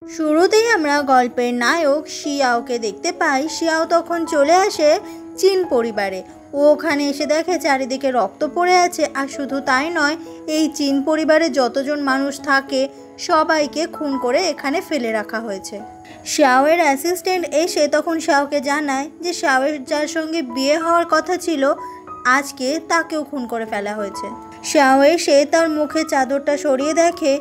শুরুতেই আমরা গল্পের নায়ক শিয়াওকে দেখতে পাই। শিয়াও তখন চলে আসে চীন পরিবারে। ও ওখানে এসে দেখে চারিদিকে রক্ত পড়ে আছে, আর শুধু তাই নয়, এই চীন পরিবারে যতজন মানুষ থাকে সবাইকে খুন করে এখানে ফেলে রাখা হয়েছে। শিয়াওয়ের অ্যাসিস্ট্যান্ট এসে তখন শিয়াওকে জানায় যে শিয়াওয়ের যার সঙ্গে বিয়ে হওয়ার কথা ছিল আজকে, তাকেও খুন করে ফেলা হয়েছে। শিয়াও এসে তার মুখে চাদরটা সরিয়ে দেখে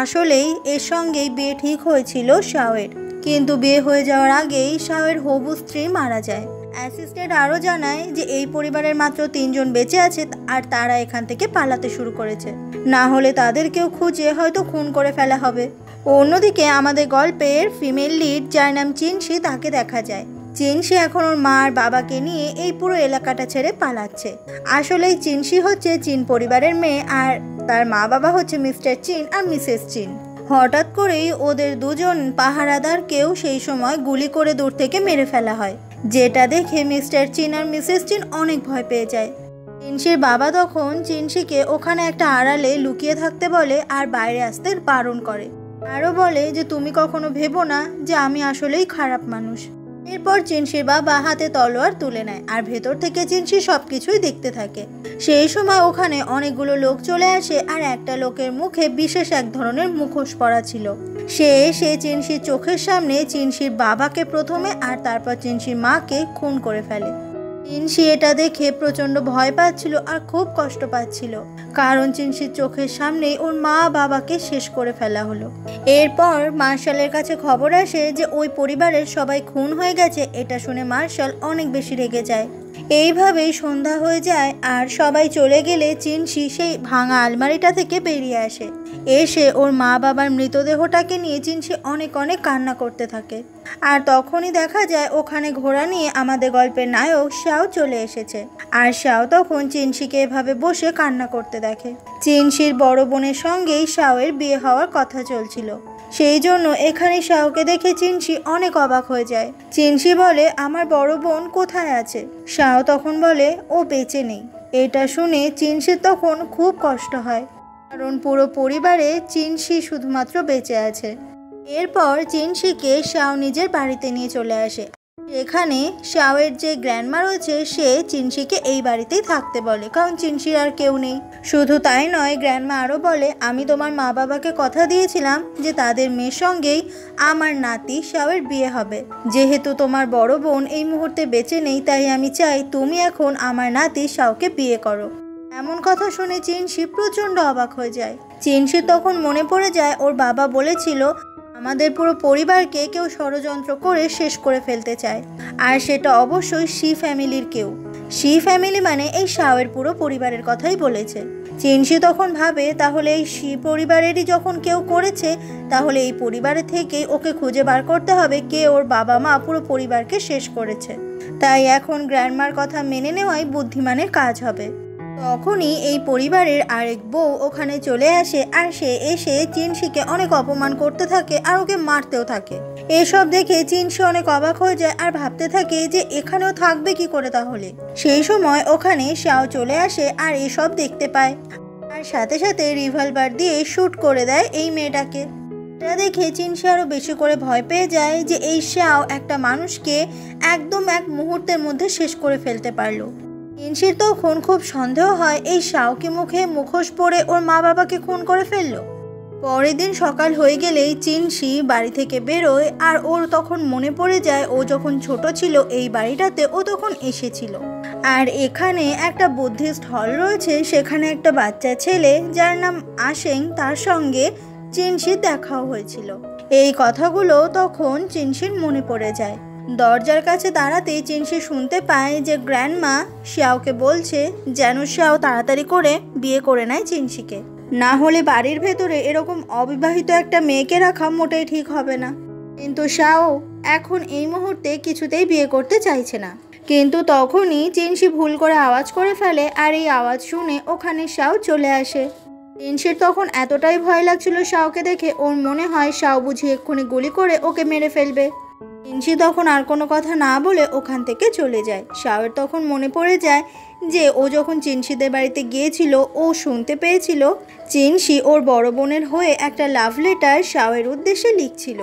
আসলেই এর সঙ্গেই বিয়ে ঠিক হয়েছিল শিয়াওয়ের, কিন্তু বিয়ে হয়ে যাওয়ার আগেই শিয়াওয়ের হবু স্ত্রী মারা যায়। অ্যাসিস্ট্যান্ট আরও জানায় যে এই পরিবারের মাত্র 3 জন বেঁচে আছে, আর তারা এখান থেকে পালাতে শুরু করেছে, না হলে তাদেরকেও খুঁজে হয়তো খুন করে ফেলা হবে। অন্যদিকে আমাদের গল্পের ফিমেল লিড যার নাম চিনশি, তাকে দেখা যায় চিনশি এখন ওর মা আর বাবাকে নিয়ে এই পুরো এলাকাটা ছেড়ে পালাচ্ছে। আসলেই চিনশি হচ্ছে চীন পরিবারের মেয়ে, আর তার মা বাবা হচ্ছে মিস্টার চীন আর মিসেস চীন। হঠাৎ করেই ওদের দুজন পাহারাদারকেও সেই সময় গুলি করে দূর থেকে মেরে ফেলা হয়, যেটা দেখে মিস্টার চীন আর মিসেস চীন অনেক ভয় পেয়ে যায়। চিনশির বাবা তখন চিনশিকে ওখানে একটা আড়ালে লুকিয়ে থাকতে বলে আর বাইরে আসতে বারণ করে। আরও বলে যে তুমি কখনো ভেবো না যে আমি আসলেই খারাপ মানুষ। এরপর চিনশির বাবা হাতে তলোয়ার তুলে নেয় আর ভেতর থেকে চিনশি সবকিছুই দেখতে থাকে। সেই সময় ওখানে অনেকগুলো লোক চলে আসে, আর একটা লোকের মুখে বিশেষ এক ধরনের মুখোশ পরা ছিল। সে চিনশির চোখের সামনে চিনশির বাবাকে প্রথমে আর তারপর চিনশির মাকে খুন করে ফেলে। চিনশি এটা দেখে প্রচণ্ড ভয় পাচ্ছিল আর খুব কষ্ট পাচ্ছিল, কারণ চিনশির চোখের সামনেই ওর মা বাবাকে শেষ করে ফেলা হলো। এরপর মার্শালের কাছে খবর আসে যে ওই পরিবারের সবাই খুন হয়ে গেছে। এটা শুনে মার্শাল অনেক বেশি রেগে যায়। এইভাবেই সন্ধ্যা হয়ে যায় আর সবাই চলে গেলে চিনশি সেই ভাঙা আলমারিটা থেকে বেরিয়ে আসে। এসে ওর মা বাবার মৃতদেহটাকে নিয়ে চিনশি অনেক অনেক কান্না করতে থাকে। আর তখনই দেখা যায় ওখানে ঘোড়া নিয়ে আমাদের গল্পের নায়ক শিয়াও চলে এসেছে। আর শিয়াও তখন চিনশিকে এভাবে বসে কান্না করতে দেখে। চিনশির বড় বোনের সঙ্গেই শিয়াওয়ের বিয়ে হওয়ার কথা চলছিল, সেই জন্য এখানে শিয়াওকে দেখে চিনশি অনেক অবাক হয়ে যায়। চিনশি বলে আমার বড় বোন কোথায় আছে? শিয়াও তখন বলে ও বেঁচে নেই। এটা শুনে চিনশির তখন খুব কষ্ট হয়, কারণ পুরো পরিবারে চিনশি শুধুমাত্র বেঁচে আছে। এরপর চিনশিকে শিয়াও নিজের বাড়িতে নিয়ে চলে আসে। এখানে শিয়াওয়ের যে গ্র্যান্ডমা রয়েছে সে চিনশিকে এই বাড়িতেই থাকতে বলে, কারণ চিনশির আর কেউ নেই। শুধু তাই নয়, গ্র্যান্ডমা আরও বলে আমি তোমার মা বাবাকে কথা দিয়েছিলাম যে তাদের মেয়ের সঙ্গেই আমার নাতি শিয়াওয়ের বিয়ে হবে। যেহেতু তোমার বড় বোন এই মুহূর্তে বেঁচে নেই, তাই আমি চাই তুমি এখন আমার নাতি শিয়াওকে বিয়ে করো। এমন কথা শুনে চিনশি প্রচণ্ড অবাক হয়ে যায়। চিনশি তখন মনে পড়ে যায় ওর বাবা বলেছিল আমাদের পুরো পরিবারকে কেউ ষড়যন্ত্র করে শেষ করে ফেলতে চায়, আর সেটা অবশ্যই শি ফ্যামিলির কেউ। শি ফ্যামিলি মানে এই শিয়াওয়ের পুরো পরিবারের কথাই বলেছে। চিনশি তখন ভাবে তাহলে এই শি পরিবারেরই যখন কেউ করেছে, তাহলে এই পরিবারের থেকেই ওকে খুঁজে বার করতে হবে কে ওর বাবা মা পুরো পরিবারকে শেষ করেছে। তাই এখন গ্র্যান্ডমার কথা মেনে নেওয়াই বুদ্ধিমানের কাজ হবে। তখনই এই পরিবারের আরেক বউ ওখানে চলে আসে, আর সে এসে চিনশিকে অনেক অপমান করতে থাকে আর ওকে মারতেও থাকে। এসব দেখে চিনশি অনেক অবাক হয়ে যায় আর ভাবতে থাকে যে এখানেও থাকবে কি করে তাহলে। সেই সময় ওখানে শিয়াও চলে আসে আর এসব দেখতে পায়, আর সাথে সাথে রিভলভার দিয়ে শুট করে দেয় এই মেয়েটাকে। এটা দেখে চিনশি আরও বেশি করে ভয় পেয়ে যায় যে এই শিয়াও একটা মানুষকে একদম এক মুহূর্তের মধ্যে শেষ করে ফেলতে পারলো। চিনশির তখন খুব সন্দেহ হয় এই শিয়াওকে মুখে মুখোশ পরে ওর মা বাবাকে খুন করে ফেললো। পরের দিন সকাল হয়ে গেলেই চিনশি বাড়ি থেকে বেরোয়, আর ওর তখন মনে পড়ে যায় ও যখন ছোট ছিল এই বাড়িটাতে ও তখন এসেছিল, আর এখানে একটা বুদ্ধিস্ট হল রয়েছে, সেখানে একটা বাচ্চা ছেলে যার নাম আশেং তার সঙ্গে চিনশির দেখাও হয়েছিল। এই কথাগুলো তখন চিনশির মনে পড়ে যায়। দরজার কাছে দাঁড়াতে চিনশি শুনতে পায় যে গ্র্যান্ডমা শিয়াওকে বলছে যেন শিয়াও তাড়াতাড়ি করে বিয়ে করে নেয় চিনশিকে, না হলে বাড়ির ভেতরে এরকম অবিবাহিত একটা মেয়েকে রাখা মোটেই ঠিক হবে না। কিন্তু শিয়াও এখন এই মুহূর্তে কিছুতেই বিয়ে করতে চাইছে না। কিন্তু তখনই চিনশি ভুল করে আওয়াজ করে ফেলে, আর এই আওয়াজ শুনে ওখানে শিয়াও চলে আসে। চিনশির তখন এতটাই ভয় লাগছিল শিয়াওকে দেখে, ওর মনে হয় শিয়াও বুঝি এক্ষুনি গুলি করে ওকে মেরে ফেলবে। চিনসি তখন আর কোনো কথা না বলে ওখান থেকে চলে যায়। শাওয়ের তখন মনে পড়ে যায় যে ও যখন চিনসিদের বাড়িতে গিয়েছিল ও শুনতে পেয়েছিল চিনসি ওর বড় বোনের হয়ে একটা লাভ লেটার শাওয়ের উদ্দেশ্যে লিখছিল।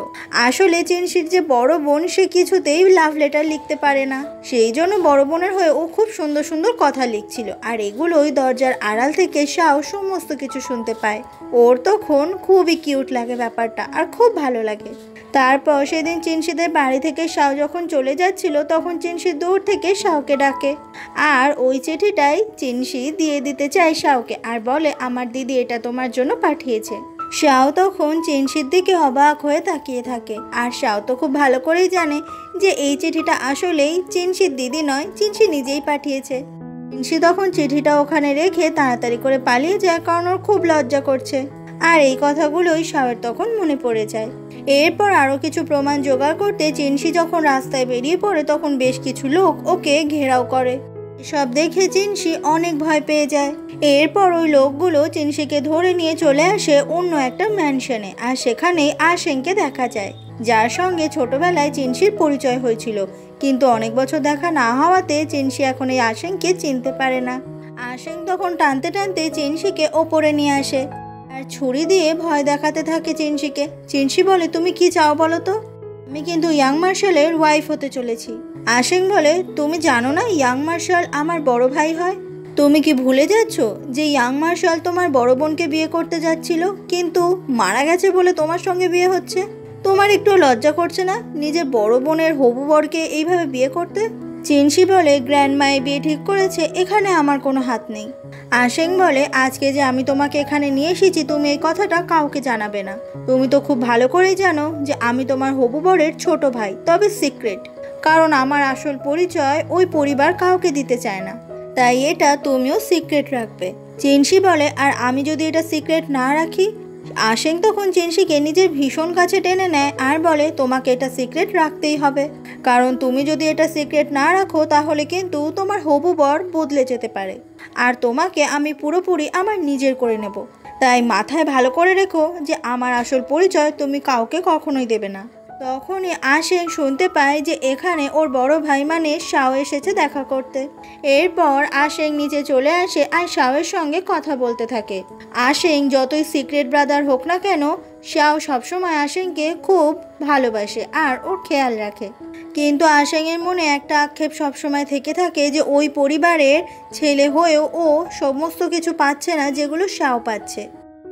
আসলে চিনসির যে বড় বোন সে কিছুতেই লাভ লেটার লিখতে পারে না, সেই জন্য বড় বোনের হয়ে ও খুব সুন্দর সুন্দর কথা লিখছিল। আর এগুলোই দরজার আড়াল থেকে শাও সমস্ত কিছু শুনতে পায়। ওর তখন খুবই কিউট লাগে ব্যাপারটা আর খুব ভালো লাগে। তারপর সেদিন চিনসিদের বাড়ি থেকে শাও যখন চলে যাচ্ছিল তখন চিনসি দূর থেকে শাওকে ডাকে আর ওই চিঠিটাই চিনসি দিয়ে দিতে চায় শাওকে আর বলে আমার দিদি এটা তোমার জন্য পাঠিয়েছে। শাও তখন চিনসির দিকে অবাক হয়ে তাকিয়ে থাকে আর শাও তো খুব ভালো করেই জানে যে এই চিঠিটা আসলেই চিনসির দিদি নয়, চিনসি নিজেই পাঠিয়েছে। চিনসি তখন চিঠিটা ওখানে রেখে তাড়াতাড়ি করে পালিয়ে যায় কারণ ওর খুব লজ্জা করছে। আর এই কথাগুলোই শাওয়ের তখন মনে পড়ে যায়। এরপর আরও কিছু প্রমাণ জোগাড় করতে চিনসি যখন রাস্তায় বেরিয়ে পড়ে তখন বেশ কিছু লোক ওকে ঘেরাও করে। সব দেখে চিনসি অনেক ভয় পেয়ে যায়। এরপর ওই লোকগুলো চিনসিকে ধরে নিয়ে চলে আসে অন্য একটা ম্যানশনে আর সেখানেই আশেংকে দেখা যায়, যার সঙ্গে ছোটবেলায় চিনসির পরিচয় হয়েছিল। কিন্তু অনেক বছর দেখা না হওয়াতে চিনসি এখন এই আশেংকে চিনতে পারে না। আশেং তখন টানতে টানতে চিনসিকে ওপরে নিয়ে আসে আর ছুরি দিয়ে ভয় দেখাতে থাকে চিনসিকে। চিনসি বলে তুমি কি চাও বলো তো? আমি কিন্তু ইয়াং মার্শালের ওয়াইফ হতে চলেছি। আশেং বলে তুমি জানো না ইয়াং মার্শাল আমার বড় ভাই হয়? তুমি কি ভুলে যাচ্ছ যে ইয়াং মার্শাল তোমার বড় বোনকে বিয়ে করতে যাচ্ছিল কিন্তু মারা গেছে বলে তোমার সঙ্গে বিয়ে হচ্ছে? তোমার একটু লজ্জা করছে না নিজের বড় বোনের হবু বরকে এইভাবে বিয়ে করতে? চিনসি বলে গ্র্যান্ডমায়ে বিয়ে ঠিক করেছে, এখানে আমার কোনো হাত নেই। আশেং বলে আজকে যে আমি তোমাকে এখানে নিয়ে এসেছি তুমি এই কথাটা কাউকে জানাবে না। তুমি তো খুব ভালো করেই জানো যে আমি তোমার হবু বরের ছোট ভাই, তবে সিক্রেট, কারণ আমার আসল পরিচয় ওই পরিবার কাউকে দিতে চায় না, তাই এটা তুমিও সিক্রেট রাখবে। চিনসি বলে আর আমি যদি এটা সিক্রেট না রাখি? আশেং তখন চিনসিকে নিজের ভীষণ কাছে টেনে নেয় আর বলে তোমাকে এটা সিক্রেট রাখতেই হবে, কারণ তুমি যদি এটা সিক্রেট না রাখো তাহলে কিন্তু তোমার হবু বর বদলে যেতে পারে আর তোমাকে আমি পুরোপুরি আমার নিজের করে নেব। তাই মাথায় ভালো করে রেখো যে আমার আসল পরিচয় তুমি কাউকে কখনোই দেবে না। তখনই আশেং শুনতে পায় যে এখানে ওর বড় ভাই মানে শাও এসেছে দেখা করতে। এরপর আশেং নিচে চলে আসে আর শাওয়ের সঙ্গে কথা বলতে থাকে। আশেং যতই সিক্রেট ব্রাদার হোক না কেন শাও সবসময় আশেংকে খুব ভালোবাসে আর ওর খেয়াল রাখে। কিন্তু আশেংয়ের মনে একটা আক্ষেপ সবসময় থেকে থাকে যে ওই পরিবারের ছেলে হয়েও ও সমস্ত কিছু পাচ্ছে না যেগুলো শাও পাচ্ছে।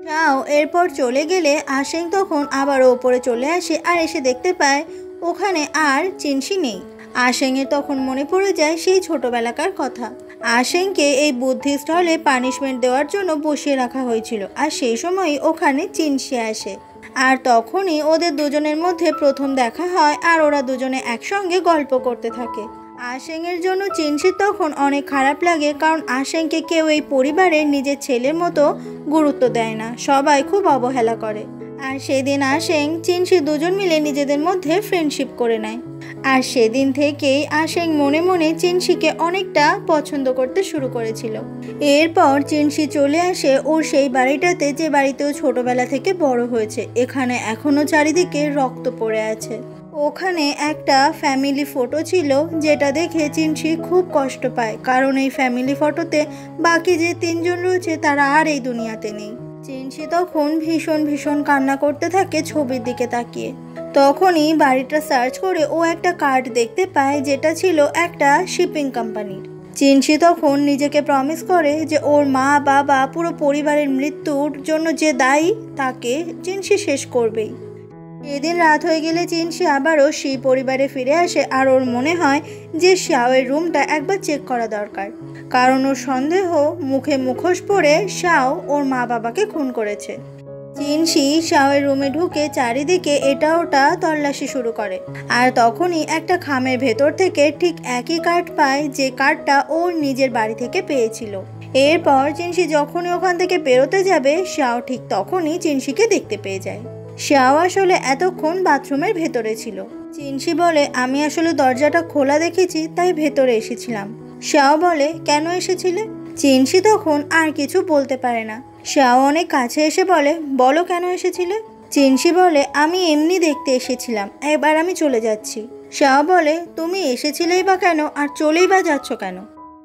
শাও এরপর চলে গেলে আশেং তখন আবারও ওপরে চলে আসে আর এসে দেখতে পায় ওখানে আর চিনসি নেই। আশেংয়ের তখন মনে পড়ে যায় সেই ছোটবেলাকার কথা। আশেংকে এই বুদ্ধিস্ট হলে পানিশমেন্ট দেওয়ার জন্য বসিয়ে রাখা হয়েছিল আর সেই সময়ই ওখানে চিনসি আসে আর তখনই ওদের দুজনের মধ্যে প্রথম দেখা হয় আর ওরা দুজনে একসঙ্গে গল্প করতে থাকে। আশেংয়ের জন্য চিনসির তখন অনেক খারাপ লাগে কারণ আশেংকে কেউ এই পরিবারের নিজের ছেলের মতো গুরুত্ব দেয় না, সবাই খুব অবহেলা করে। আর সেদিন আশেং চিনসি দুজন মিলে নিজেদের মধ্যে ফ্রেন্ডশিপ করে নেয় আর সেদিন থেকেই আশেং মনে মনে চিনসিকে অনেকটা পছন্দ করতে শুরু করেছিল। এরপর চিনসি চলে আসে ওর সেই বাড়িটাতে যে বাড়িতেও ছোটবেলা থেকে বড় হয়েছে। এখানে এখনো চারিদিকে রক্ত পড়ে আছে। ওখানে একটা ফ্যামিলি ফটো ছিল যেটা দেখে চিনসি খুব কষ্ট পায় কারণ এই ফ্যামিলি ফটোতে বাকি যে তিনজন রয়েছে তারা আর এই দুনিয়াতে নেই। চিনসি তখন ভীষণ ভীষণ কান্না করতে থাকে ছবির দিকে তাকিয়ে। তখনই বাড়িটা সার্চ করে ও একটা কার্ড দেখতে পায় যেটা ছিল একটা শিপিং কোম্পানির। চিনসি তখন নিজেকে প্রমিস করে যে ওর মা বাবা পুরো পরিবারের মৃত্যুর জন্য যে দায়ী তাকে চিনসি শেষ করবেই। এদিন রাত হয়ে গেলে চিনসি আবারও সেই পরিবারে ফিরে আসে আর ওর মনে হয় যে শাওয়ের রুমটা একবার চেক করা দরকার, কারণ ওর সন্দেহ মুখে মুখোশ পরে শাও ওর মা বাবাকে খুন করেছে। চিনসি শাওয়ের রুমে ঢুকে চারিদিকে এটা ওটা তল্লাশি শুরু করে আর তখনই একটা খামের ভেতর থেকে ঠিক একই কার্ড পায় যে কার্ডটা ওর নিজের বাড়ি থেকে পেয়েছিল। এরপর চিনসি যখনই ওখান থেকে বেরোতে যাবে শাও ঠিক তখনই চিনসিকে দেখতে পেয়ে যায়। শাও আসলে এতক্ষণ বাথরুমের ভেতরে ছিল। চিনসি বলে আমি আসলে দরজাটা খোলা দেখেছি তাই ভেতরে এসেছিলাম। শাও বলে কেন এসেছিলে? চিনসি তখন আর কিছু বলতে পারে না। শাও অনেক কাছে এসে বলে বলো কেন এসেছিলে? চিনসি বলে আমি এমনি দেখতে এসেছিলাম, এবার আমি চলে যাচ্ছি। শাও বলে, তুমি এসেছিলেই বা কেন আর চলেই বা যাচ্ছ কেন?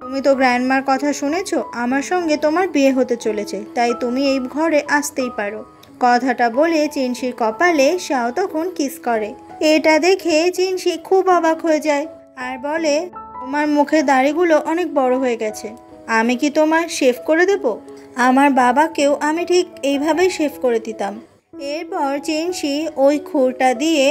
তুমি তো গ্র্যান্ডমার কথা শুনেছ, আমার সঙ্গে তোমার বিয়ে হতে চলেছে, তাই তুমি এই ঘরে আসতেই পারো। কথাটা বলে চিনসির কপালে শাও তখন কিস করে। এটা দেখে চিনসি খুব অবাক হয়ে যায় আর বলে, তোমার মুখের দাড়িগুলো অনেক বড় হয়ে গেছে, আমি কি তোমার শেভ করে দেব? আমার বাবাকেও আমি ঠিক এইভাবেই শেভ করে দিতাম। এরপর চিনসি ওই খুরটা দিয়ে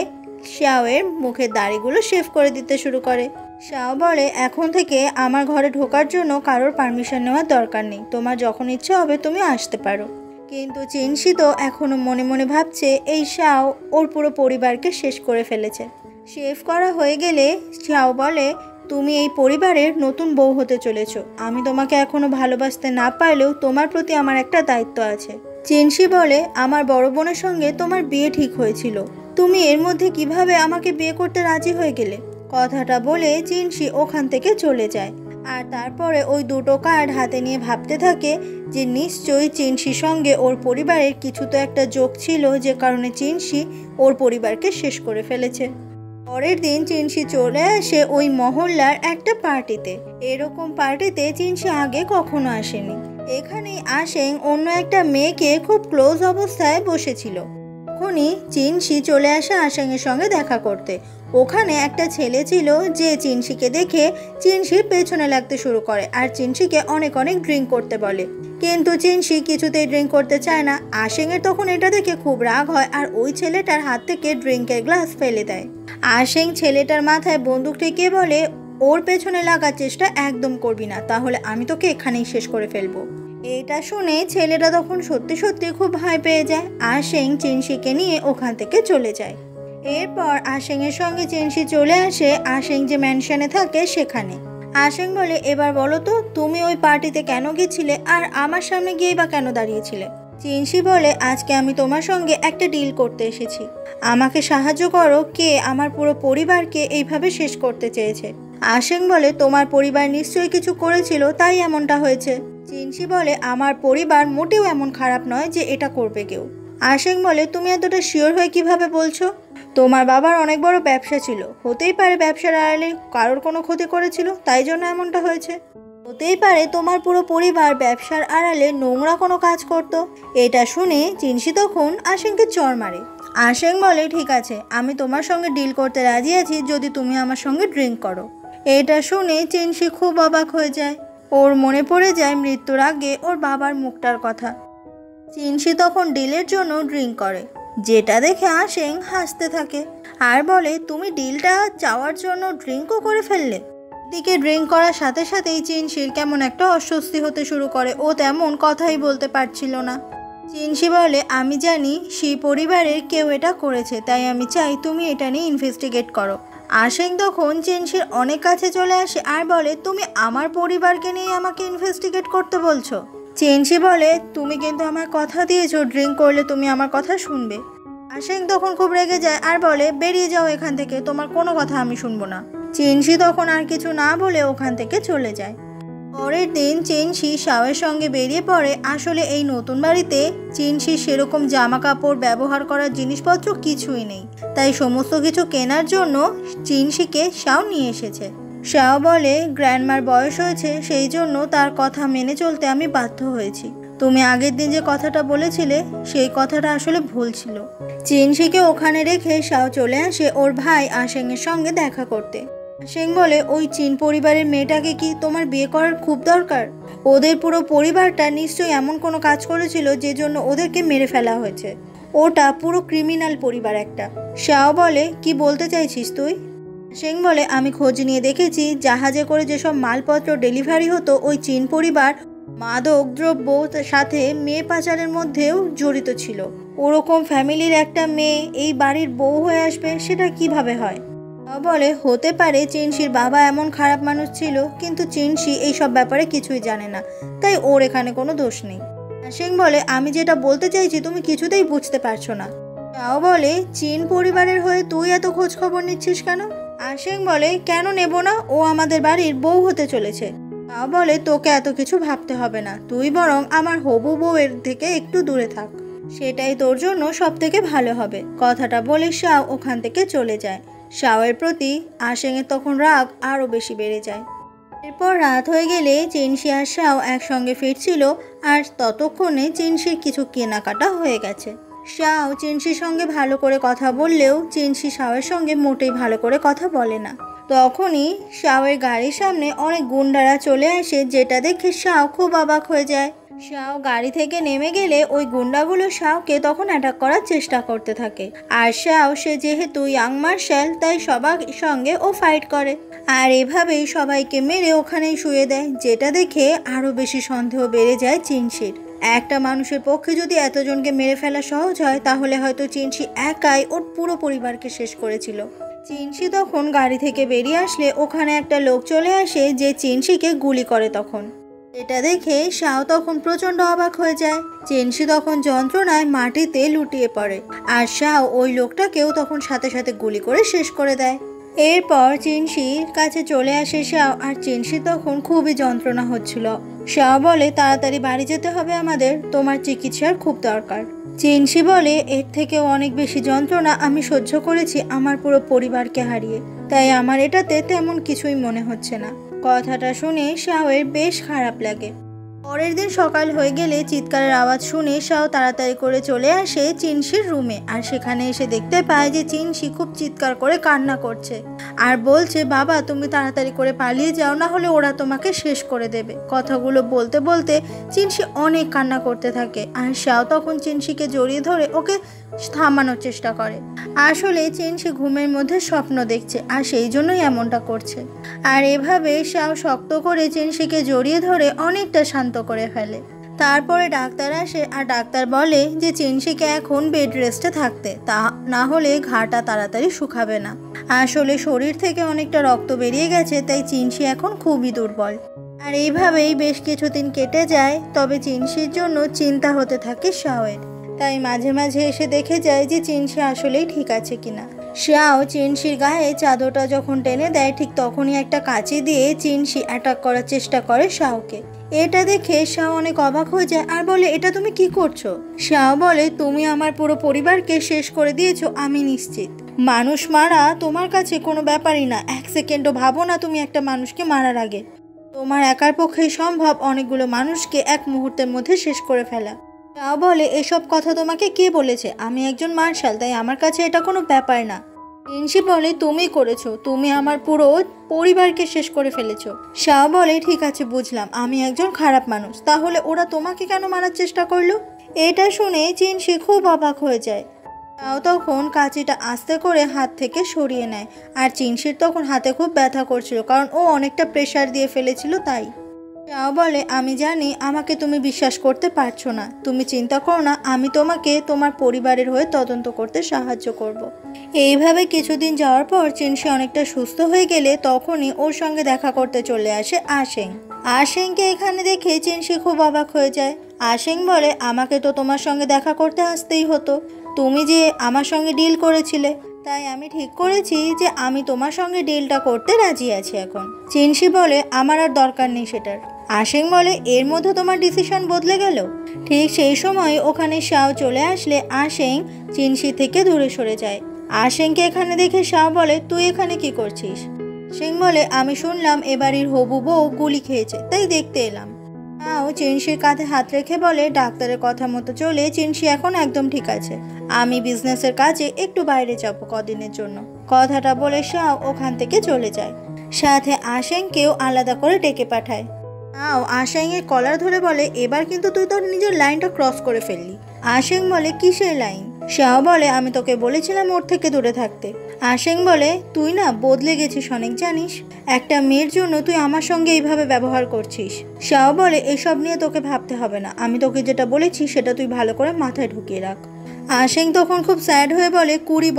শাওয়ের মুখের দাড়িগুলো শেভ করে দিতে শুরু করে। শাও বলে, এখন থেকে আমার ঘরে ঢোকার জন্য কারোর পারমিশন নেওয়ার দরকার নেই, তোমার যখন ইচ্ছে হবে তুমি আসতে পারো। কিন্তু চিনসি তো এখনো মনে মনে ভাবছে এই শাও ওর পুরো পরিবারকে শেষ করে ফেলেছে। শেভ করা হয়ে গেলে শাও বলে, তুমি এই পরিবারের নতুন বউ হতে চলেছ, আমি তোমাকে এখনো ভালোবাসতে না পারলেও তোমার প্রতি আমার একটা দায়িত্ব আছে। চিনসি বলে, আমার বড় বোনের সঙ্গে তোমার বিয়ে ঠিক হয়েছিল, তুমি এর মধ্যে কিভাবে আমাকে বিয়ে করতে রাজি হয়ে গেলে? কথাটা বলে চিনসি ওখান থেকে চলে যায়। আর তারপরে ওই দুটো কার্ড হাতে নিয়ে ভাবতে থাকে যে নিশ্চয়ই চিনসির সঙ্গে ওর পরিবারের কিছু তো একটা যোগ ছিল, যে কারণে চিনসি ওর পরিবারকে শেষ করে ফেলেছে। পরের দিন চিনসি চলে আসে ওই মহল্লার একটা পার্টিতে। এরকম পার্টিতে চিনসি আগে কখনো আসেনি। এখানেই আসেন অন্য একটা মেয়েকে খুব ক্লোজ অবস্থায় বসেছিল। তখনই চিনসি চলে আসে আশেংয়ের সঙ্গে দেখা করতে। ওখানে একটা ছেলে ছিল যে চিনসিকে দেখে চিনসির পেছনে লাগতে শুরু করে আর চিনসিকে অনেক অনেক ড্রিঙ্ক করতে বলে, কিন্তু চিনসি কিছুতেই ড্রিঙ্ক করতে চায় না। আশেংয়ের তখন এটা দেখে খুব রাগ হয় আর ওই ছেলেটার হাত থেকে ড্রিঙ্কের গ্লাস ফেলে দেয়। আশেং ছেলেটার মাথায় বন্দুক ঠেকিয়ে বলে, ওর পেছনে লাগার চেষ্টা একদম করবি না, তাহলে আমি তোকে এখানেই শেষ করে ফেলবো। এটা শুনে ছেলেটা তখন সত্যি সত্যি খুব ভয় পেয়ে যায়। আশেং চিনসিকে নিয়ে ওখান থেকে চলে যায়। এরপর আশেংয়ের সঙ্গে চিনসি চলে আসে আশেং যে ম্যানশনে থাকে সেখানে। আশেং বলে, এবার বলো তো তুমি ওই পার্টিতে কেন গেছিলে আর আমার সামনে গিয়েই বা কেন দাঁড়িয়েছিলে? চিনসি বলে, আজকে আমি তোমার সঙ্গে একটা ডিল করতে এসেছি, আমাকে সাহায্য করো, কে আমার পুরো পরিবারকে এইভাবে শেষ করতে চেয়েছে। আশেং বলে, তোমার পরিবার নিশ্চয়ই কিছু করেছিল তাই এমনটা হয়েছে। চিনসি বলে, আমার পরিবার মোটেও এমন খারাপ নয় যে এটা করবে কেউ। আশেং বলে, তুমি এতটা শিওর হয়ে কিভাবে বলছো? তোমার বাবার অনেক বড় ব্যবসা ছিল, হতেই পারে ব্যবসার আড়ালে কারোর কোনো ক্ষতি করেছিল তাই জন্য এমনটা হয়েছে। হতেই পারে তোমার পুরো পরিবার ব্যবসার আড়ালে নোংরা কোনো কাজ করত। এটা শুনে চিনসি তখন আশেংকে চড় মারে। আশেং বলে, ঠিক আছে, আমি তোমার সঙ্গে ডিল করতে রাজি আছি যদি তুমি আমার সঙ্গে ড্রিঙ্ক করো। এটা শুনে চিনসি খুব অবাক হয়ে যায়। ওর মনে পড়ে যায় মৃত্যুর আগে ওর বাবার মুখটার কথা। চিনসি তখন ডিলের জন্য ড্রিঙ্ক করে, যেটা দেখে আশেং হাসতে থাকে আর বলে, তুমি ডিলটা চাওয়ার জন্য ড্রিঙ্কও করে ফেললে? দিকে ড্রিঙ্ক করার সাথে সাথেই চিনসির কেমন একটা অস্বস্তি হতে শুরু করে, ও তেমন কথাই বলতে পারছিল না। চিনসি বলে, আমি জানি সেই পরিবারের কেউ এটা করেছে, তাই আমি চাই তুমি এটা নিয়ে ইনভেস্টিগেট করো। আশেং তখন চিনসির অনেক কাছে চলে আসে আর বলে, তুমি আমার পরিবারকে নিয়ে আমাকে ইনভেস্টিগেট করতে বলছো? চিনসি বলে, তুমি কিন্তু আমার কথা দিয়েছো ড্রিঙ্ক করলে তুমি আমার কথা শুনবে। আশেং তখন খুব রেগে যায় আর বলে, বেরিয়ে যাও এখান থেকে, তোমার কোনো কথা আমি শুনবো না। চিনসি তখন আর কিছু না বলে ওখান থেকে চলে যায়। পরের দিন চিনসি শাওয়ের সঙ্গে বেরিয়ে পড়ে। আসলে এই নতুন বাড়িতে চিনসির সেরকম জামা কাপড় ব্যবহার করার জিনিসপত্র কিছুই নেই, তাই সমস্ত কিছু কেনার জন্য চিনসিকে শাও নিয়ে এসেছে। শাও বলে, গ্র্যান্ডমার বয়স হয়েছে, সেই জন্য তার কথা মেনে চলতে আমি বাধ্য হয়েছি। তুমি আগের দিন যে কথাটা বলেছিলে সেই কথাটা আসলে ভুল ছিল। চিনসিকে ওখানে রেখে শাও চলে আসে ওর ভাই আশেংয়ের সঙ্গে দেখা করতে। আশেং বলে, ওই চীন পরিবারের মেয়েটাকে কি তোমার বিয়ে করার খুব দরকার? ওদের পুরো পরিবারটা নিশ্চয়ই এমন কোনো কাজ করেছিল যে জন্য ওদেরকে মেরে ফেলা হয়েছে। ওটা পুরো ক্রিমিনাল পরিবার একটা। শাও বলে, কি বলতে চাইছিস তুই? আশেং বলে, আমি খোঁজ নিয়ে দেখেছি জাহাজে করে যেসব মালপত্র ডেলিভারি হতো ওই চীন পরিবার মাদক দ্রব্য সাথে মেয়ে পাচারের মধ্যেও জড়িত ছিল। ওরকম ফ্যামিলির একটা মেয়ে এই বাড়ির বউ হয়ে আসবে সেটা কিভাবে হয়? বলে, হতে পারে চিনসির বাবা এমন খারাপ মানুষ ছিল, কিন্তু চিনসি এইসব ব্যাপারে কিছুই জানে না, তাই ওর এখানে কোনো দোষ নেই। আশেং বলে, আমি যেটা বলতে চাইছি তুমি কিছুতেই বুঝতে পারছো না। তাও বলে, চীন পরিবারের হয়ে তুই এত খোঁজ খবর নিচ্ছিস কেন? আশেং বলে, কেন নেব না, ও আমাদের বাড়ির বউ হতে চলেছে। তাও বলে, তোকে এত কিছু ভাবতে হবে না, তুই বরং আমার হবু বউয়ের থেকে একটু দূরে থাক, সেটাই তোর জন্য সব থেকে ভালো হবে। কথাটা বলে শাও ওখান থেকে চলে যায়। শাওয়ের প্রতি আশেংয়ের তখন রাগ আরও বেশি বেড়ে যায়। এরপর রাত হয়ে গেলে চেনশি আর শাও একসঙ্গে ফিরছিল, আর ততক্ষণে চেনশির কিছু কেনাকাটা হয়ে গেছে। শাও চেনশির সঙ্গে ভালো করে কথা বললেও চেনশি শাওয়ের সঙ্গে মোটেই ভালো করে কথা বলে না। তখনই শাওয়ের গাড়ির সামনে অনেক গুন্ডারা চলে আসে, যেটা দেখে শাও খুব অবাক হয়ে যায়। শাও গাড়ি থেকে নেমে গেলে ওই গুন্ডাগুলো শাওকে তখন অ্যাটাক করার চেষ্টা করতে থাকে। আর শাও সে যেহেতু ইয়াং মার্শাল, তাই সবার সঙ্গে ও ফাইট করে, আর এভাবেই সবাইকে মেরে ওখানেই শুয়ে দেয়, যেটা দেখে আরও বেশি সন্দেহ বেড়ে যায় চেনশির। একটা মানুষের পক্ষে যদি এতজনকে মেরে ফেলা সহজ হয়, তাহলে হয়তো চেনশি একাই ওর পুরো পরিবারকে শেষ করেছিল। চেনশি তখন গাড়ি থেকে বেরিয়ে আসলে ওখানে একটা লোক চলে আসে যে চেনশিকে গুলি করে। তখন এটা দেখে শাও তখন প্রচণ্ড অবাক হয়ে যায়। চেনশি তখন যন্ত্রণায় মাটিতে লুটিয়ে পড়ে, আর শাও ওই লোকটাকেও তখন সাথে সাথে গুলি করে শেষ করে দেয়। এরপর চেনশির কাছে চলে আসে শাও, আর চেনশি তখন খুবই যন্ত্রণা হচ্ছিল। শাও বলে, তাড়াতাড়ি বাড়ি যেতে হবে আমাদের, তোমার চিকিৎসার খুব দরকার। চেনশি বলে, এর থেকেও অনেক বেশি যন্ত্রণা আমি সহ্য করেছি আমার পুরো পরিবারকে হারিয়ে, তাই আমার এটাতে তেমন কিছুই মনে হচ্ছে না। কথাটা শুনে শাওয়ের বেশ খারাপ লাগে। পরের দিন সকাল হয়ে গেলে চিৎকারের আওয়াজ শুনে শাও তাড়াতাড়ি করে চলে আসে চেনশির রুমে, আর সেখানে এসে দেখতে পায় যে চেনশি খুব চিৎকার করে কান্না করছে আর বলছে, বাবা তুমি তাড়াতাড়ি করে পালিয়ে যাও, না হলে ওরা তোমাকে শেষ করে দেবে। কথাগুলো বলতে বলতে চেনশি অনেক কান্না করতে থাকে, আর শাও তখন চেনশিকে জড়িয়ে ধরে ওকে থামানোর চেষ্টা করে। আসলে চেনশি ঘুমের মধ্যে স্বপ্ন দেখছে, আর সেই জন্যই এমনটা করছে। আর এভাবে শাও শক্ত করে চেনশিকে জড়িয়ে ধরে অনেকটা শান্ত করে ফেলে। তারপরে ডাক্তার আসে, আর ডাক্তার বলে যে চেনশিকে এখন বেড রেস্টে থাকতে, তা না হলে ঘাটা তাড়াতাড়ি শুকাবে না। আসলে শরীর থেকে অনেকটা রক্ত বেরিয়ে গেছে, তাই চেনশি এখন খুবই দুর্বল। আর এইভাবেই বেশ কিছুদিন কেটে যায়। তবে চেনশির জন্য চিন্তা হতে থাকে শাওয়ের, তাই মাঝে মাঝে এসে দেখে যায় যে চেনশি আসলেই ঠিক আছে কিনা। শাও চেনশির গায়ে চাদরটা যখন টেনে দেয়, ঠিক তখনই একটা কাঁচি দিয়ে চেনশি অ্যাটাক করার চেষ্টা করে শাওকে। এটা দেখে শাও অনেক অবাক হয়ে যায় আর বলে, এটা তুমি কি করছো? শাও বলে, তুমি আমার পুরো পরিবারকে শেষ করে দিয়েছো, আমি নিশ্চিত। মানুষ মারা তোমার কাছে কোনো ব্যাপারই না, এক সেকেন্ডও ভাবো না তুমি একটা মানুষকে মারার আগে। তোমার একার পক্ষেই সম্ভব অনেকগুলো মানুষকে এক মুহূর্তের মধ্যে শেষ করে ফেলা। শাও বলে, এসব কথা তোমাকে কে বলেছে? আমি একজন মার্শাল, তাই আমার কাছে এটা কোনো ব্যাপার না। চেনশি বলে, তুমি করেছো, তুমি আমার পুরো পরিবারকে শেষ করে ফেলেছো। শাও বলে, ঠিক আছে বুঝলাম, আমি একজন খারাপ মানুষ, তাহলে ওরা তোমাকে কেন মারার চেষ্টা করলো? এটা শুনে চেনশি খুব অবাক হয়ে যায়। শাও তখন কাঁচিটা আস্তে করে হাত থেকে সরিয়ে নেয়, আর চেনশির তখন হাতে খুব ব্যথা করছিল, কারণ ও অনেকটা প্রেশার দিয়ে ফেলেছিল তাই। শাও বলে, আমি জানি আমাকে তুমি বিশ্বাস করতে পারছো না, তুমি চিন্তা করো না, আমি তোমাকে তোমার পরিবারের হয়ে তদন্ত করতে সাহায্য করব। এইভাবে কিছুদিন যাওয়ার পর চেনশি অনেকটা সুস্থ হয়ে গেলে তখনই ওর সঙ্গে দেখা করতে চলে আসে আশেং। আশেংকে এখানে দেখে চেনশি খুব অবাক হয়ে যায়। আশেং বলে, আমাকে তো তোমার সঙ্গে দেখা করতে আসতেই হতো, তুমি যে আমার সঙ্গে ডিল করেছিলে, তাই আমি ঠিক করেছি যে আমি তোমার সঙ্গে ডিলটা করতে রাজি আছি এখন। চেনশি বলে, আমার আর দরকার নেই সেটার। আশেং বলে, এর মধ্যে তোমার ডিসিশন বদলে গেল? ঠিক সেই সময় ওখানে শাও চলে আসলে আশেং চেনশি থেকে দূরে সরে যায়। আশেংকে এখানে দেখে শাও বলে, তুই এখানে কি করছিস? আশেং বলে, আমি শুনলাম এবাড়ির হবু বউ গুলি খেয়েছে, তাই দেখতে এলাম। শাও চেনশির কাঁধে হাত রেখে বলে, ডাক্তারের কথা মতো চলে চেনশি এখন একদম ঠিক আছে, আমি বিজনেসের কাজে একটু বাইরে যাব কদিনের জন্য। কথাটা বলে শাও ওখান থেকে চলে যায়, সাথে আশেংকেও আলাদা করে ডেকে পাঠায়। আশেংয়ের কলার ধরে বলে, এবার কিন্তু তুই তোর নিজের লাইনটা ক্রস করে ফেললি। আশেং বলে, কিসের লাইন? শাও বলে, আমি তোকে বলেছিলাম ওর থেকে দূরে থাকতে। আশেং বলে, তুই না বদলে গেছিস অনেক, জানিস? একটা মেয়ের জন্য তুই আমার সঙ্গে এইভাবে ব্যবহার করছিস। শাও বলে, এসব নিয়ে তোকে ভাবতে হবে না, আমি তোকে যেটা বলেছি সেটা তুই ভালো করে মাথায় ঢুকিয়ে রাখ। আশেং তখন খুব স্যাড হয়ে বলে, 20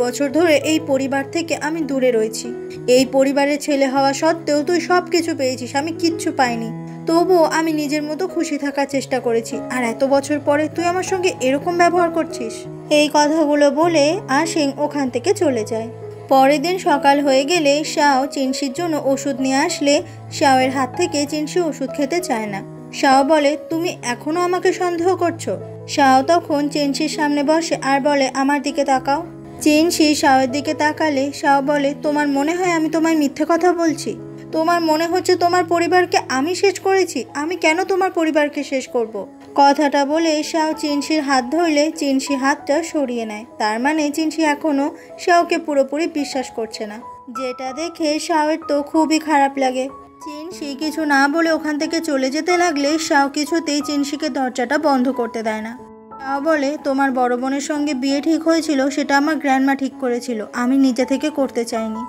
বছর ধরে এই পরিবার থেকে আমি দূরে রয়েছি, এই পরিবারের ছেলে হওয়া সত্ত্বেও তুই সব কিছু পেয়েছিস, আমি কিচ্ছু পাইনি, তবুও আমি নিজের মতো খুশি থাকার চেষ্টা করেছি, আর এত বছর পরে তুই আমার সঙ্গে এরকম ব্যবহার করছিস। এই কথাগুলো বলে আশেং ওখান থেকে চলে যায়। পরের দিন সকাল হয়ে গেলে শাও চেনশির জন্য ওষুধ নিয়ে আসলে শাওয়ের হাত থেকে চেনশি ওষুধ খেতে চায় না। শাও বলে, তুমি এখনো আমাকে সন্দেহ করছো? শাও তখন চেনশির সামনে বসে আর বলে, আমার দিকে তাকাও। চিনশি শাওয়ের দিকে তাকালে শাও বলে, তোমার মনে হয় আমি তোমায় মিথ্যে কথা বলছি? তোমার মনে হচ্ছে তোমার পরিবারকে আমি শেষ করেছি? আমি কেন তোমার পরিবারকে শেষ করব? কথাটা বলে শাও চিনশির হাত ধরলে চিনশি হাতটা সরিয়ে নেয়। তার মানে চিনশি এখনও শাওকে পুরোপুরি বিশ্বাস করছে না, যেটা দেখে শাওয়ের তো খুবই খারাপ লাগে। চিনশি কিছু না বলে ওখান থেকে চলে যেতে লাগলে শাও কিছুতেই চিনশিকে দরজাটা বন্ধ করতে দেয় না। শাও বলে, তোমার বড় বোনের সঙ্গে বিয়ে ঠিক হয়েছিল সেটা আমার গ্র্যান্ডমা ঠিক করেছিল, আমি নিজে থেকে করতে চাইনি।